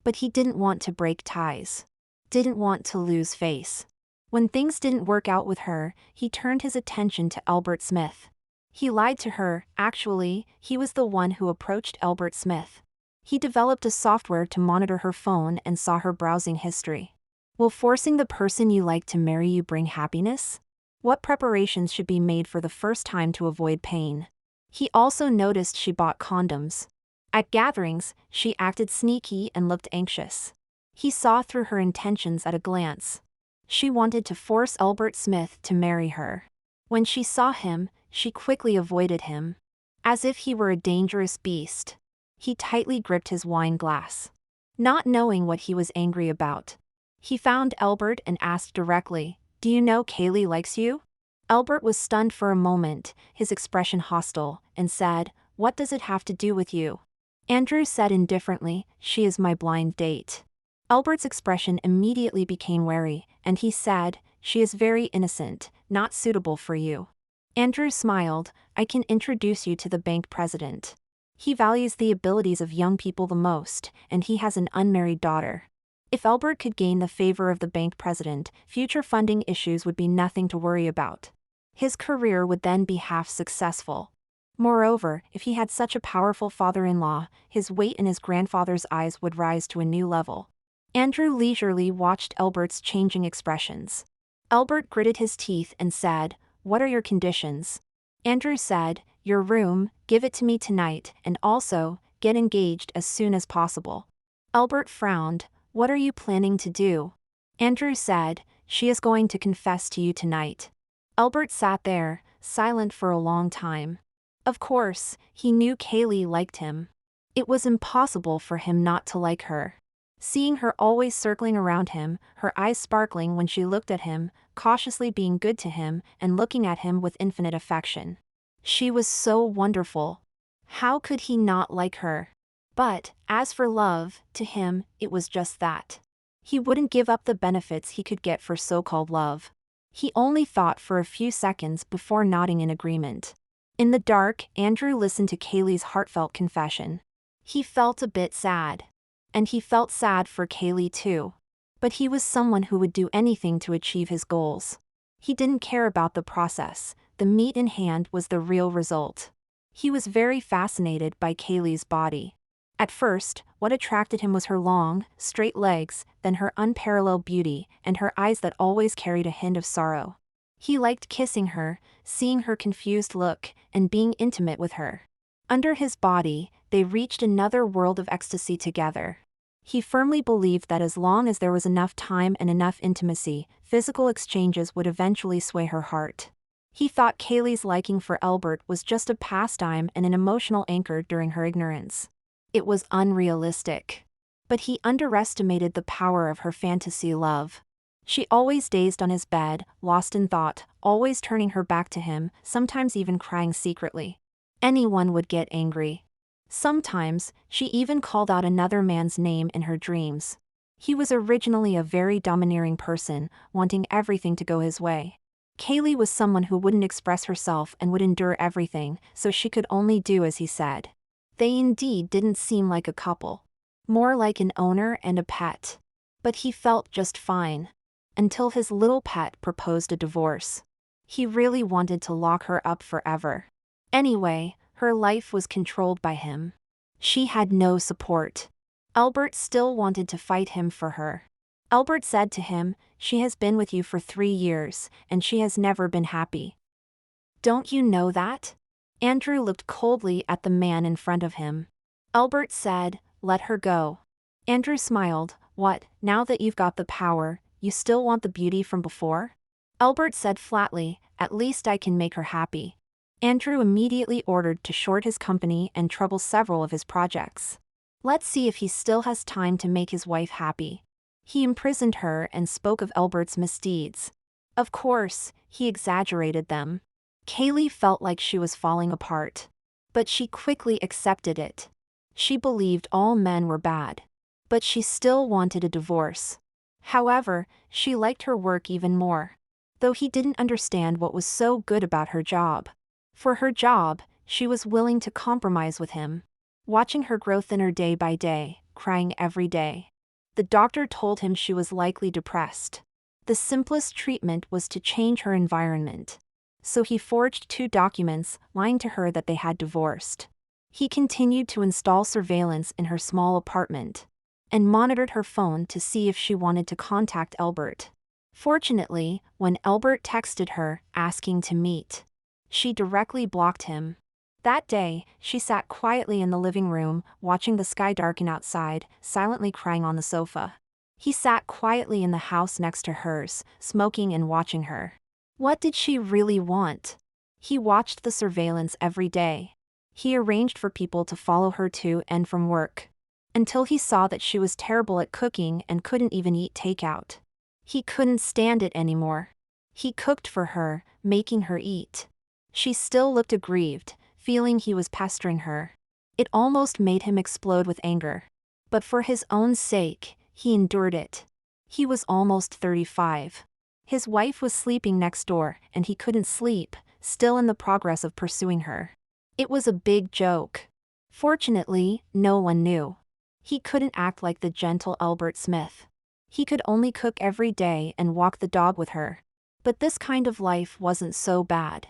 But he didn't want to break ties. Didn't want to lose face. When things didn't work out with her, he turned his attention to Albert Smith. He lied to her. Actually, he was the one who approached Albert Smith. He developed a software to monitor her phone and saw her browsing history. Will forcing the person you like to marry you bring happiness? What preparations should be made for the first time to avoid pain? He also noticed she bought condoms. At gatherings, she acted sneaky and looked anxious. He saw through her intentions at a glance. She wanted to force Albert Smith to marry her. When she saw him, she quickly avoided him. As if he were a dangerous beast. He tightly gripped his wine glass. Not knowing what he was angry about. He found Albert and asked directly, "Do you know Kaylee likes you?" Albert was stunned for a moment, his expression hostile, and said, "What does it have to do with you?" Andrew said indifferently, "She is my blind date." Albert's expression immediately became wary, and he said, "She is very innocent, not suitable for you." Andrew smiled, "I can introduce you to the bank president. He values the abilities of young people the most, and he has an unmarried daughter." If Albert could gain the favor of the bank president, future funding issues would be nothing to worry about. His career would then be half successful. Moreover, if he had such a powerful father-in-law, his weight in his grandfather's eyes would rise to a new level. Andrew leisurely watched Albert's changing expressions. Albert gritted his teeth and said, "What are your conditions?" Andrew said, "Your room, give it to me tonight, and also, get engaged as soon as possible." Albert frowned, "What are you planning to do?" Andrew said, "She is going to confess to you tonight." Albert sat there, silent for a long time. Of course, he knew Kaylee liked him. It was impossible for him not to like her. Seeing her always circling around him, her eyes sparkling when she looked at him, cautiously being good to him, and looking at him with infinite affection. She was so wonderful. How could he not like her? But, as for love, to him, it was just that. He wouldn't give up the benefits he could get for so-called love. He only thought for a few seconds before nodding in agreement. In the dark, Andrew listened to Kaylee's heartfelt confession. He felt a bit sad. And he felt sad for Kaylee too. But he was someone who would do anything to achieve his goals. He didn't care about the process, the meat in hand was the real result. He was very fascinated by Kaylee's body. At first, what attracted him was her long, straight legs, then her unparalleled beauty, and her eyes that always carried a hint of sorrow. He liked kissing her, seeing her confused look, and being intimate with her. Under his body, they reached another world of ecstasy together. He firmly believed that as long as there was enough time and enough intimacy, physical exchanges would eventually sway her heart. He thought Kaylee's liking for Albert was just a pastime and an emotional anchor during her ignorance. It was unrealistic. But he underestimated the power of her fantasy love. She always dazed on his bed, lost in thought, always turning her back to him, sometimes even crying secretly. Anyone would get angry. Sometimes, she even called out another man's name in her dreams. He was originally a very domineering person, wanting everything to go his way. Kaylee was someone who wouldn't express herself and would endure everything, so she could only do as he said. They indeed didn't seem like a couple. More like an owner and a pet. But he felt just fine. until his little pet proposed a divorce. He really wanted to lock her up forever. Anyway, her life was controlled by him. She had no support. Albert still wanted to fight him for her. Albert said to him, "She has been with you for 3 years, and she has never been happy. Don't you know that?" Andrew looked coldly at the man in front of him. Albert said, "Let her go." Andrew smiled. "What, now that you've got the power, you still want the beauty from before?" Albert said flatly, "At least I can make her happy." Andrew immediately ordered to short his company and trouble several of his projects. Let's see if he still has time to make his wife happy. He imprisoned her and spoke of Albert's misdeeds. Of course, he exaggerated them. Kaylee felt like she was falling apart. But she quickly accepted it. She believed all men were bad. But she still wanted a divorce. However, she liked her work even more. Though he didn't understand what was so good about her job. For her job, she was willing to compromise with him. Watching her grow thinner day by day, crying every day. The doctor told him she was likely depressed. The simplest treatment was to change her environment. So he forged 2 documents, lying to her that they had divorced. He continued to install surveillance in her small apartment. And monitored her phone to see if she wanted to contact Albert. Fortunately, when Albert texted her, asking to meet, she directly blocked him. That day, she sat quietly in the living room, watching the sky darken outside, silently crying on the sofa. He sat quietly in the house next to hers, smoking and watching her. What did she really want? He watched the surveillance every day. He arranged for people to follow her to and from work. Until he saw that she was terrible at cooking and couldn't even eat takeout. He couldn't stand it anymore. He cooked for her, making her eat. She still looked aggrieved, feeling he was pestering her. It almost made him explode with anger. But for his own sake, he endured it. He was almost 35. His wife was sleeping next door, and he couldn't sleep, still in the progress of pursuing her. It was a big joke. Fortunately, no one knew. He couldn't act like the gentle Albert Smith. He could only cook every day and walk the dog with her. But this kind of life wasn't so bad.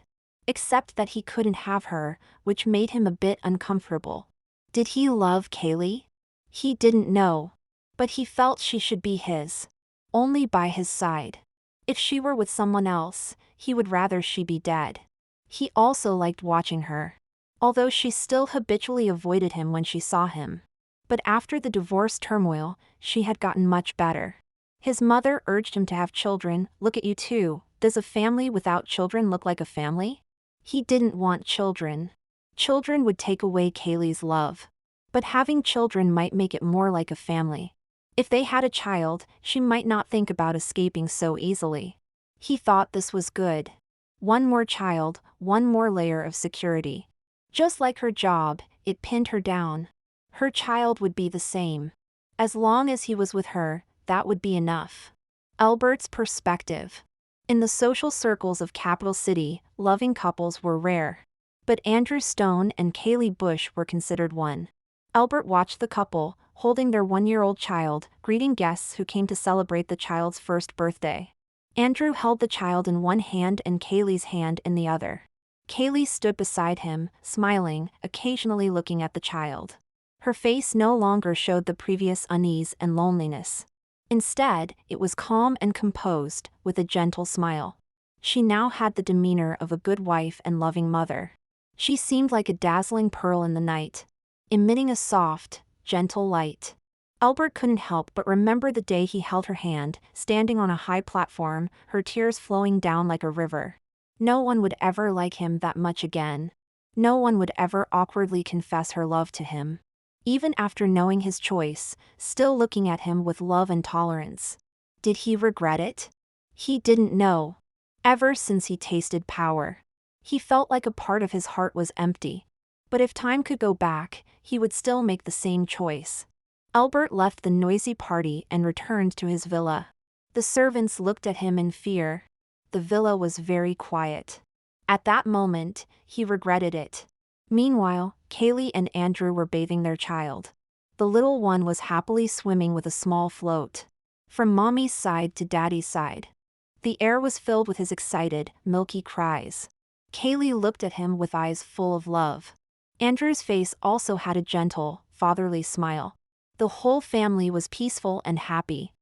Except that he couldn't have her, which made him a bit uncomfortable. Did he love Kaylee? He didn't know. But he felt she should be his. Only by his side. If she were with someone else, he would rather she be dead. He also liked watching her. Although she still habitually avoided him when she saw him. But after the divorce turmoil, she had gotten much better. His mother urged him to have children. Look at you two. Does a family without children look like a family? He didn't want children. Children would take away Kaylee's love. But having children might make it more like a family. If they had a child, she might not think about escaping so easily. He thought this was good. One more child, one more layer of security. Just like her job, it pinned her down. Her child would be the same. As long as he was with her, that would be enough. Albert's perspective. In the social circles of Capital City, loving couples were rare. But Andrew Stone and Kaylee Bush were considered one. Albert watched the couple, holding their 1-year-old child, greeting guests who came to celebrate the child's first birthday. Andrew held the child in one hand and Kaylee's hand in the other. Kaylee stood beside him, smiling, occasionally looking at the child. Her face no longer showed the previous unease and loneliness. Instead, it was calm and composed, with a gentle smile. She now had the demeanor of a good wife and loving mother. She seemed like a dazzling pearl in the night, emitting a soft, gentle light. Albert couldn't help but remember the day he held her hand, standing on a high platform, her tears flowing down like a river. No one would ever like him that much again. No one would ever awkwardly confess her love to him. Even after knowing his choice, still looking at him with love and tolerance. Did he regret it? He didn't know. Ever since he tasted power, he felt like a part of his heart was empty. But if time could go back, he would still make the same choice. Albert left the noisy party and returned to his villa. The servants looked at him in fear. The villa was very quiet. At that moment, he regretted it. Meanwhile, Kaylee and Andrew were bathing their child. The little one was happily swimming with a small float. from mommy's side to daddy's side. The air was filled with his excited, milky cries. Kaylee looked at him with eyes full of love. Andrew's face also had a gentle, fatherly smile. The whole family was peaceful and happy.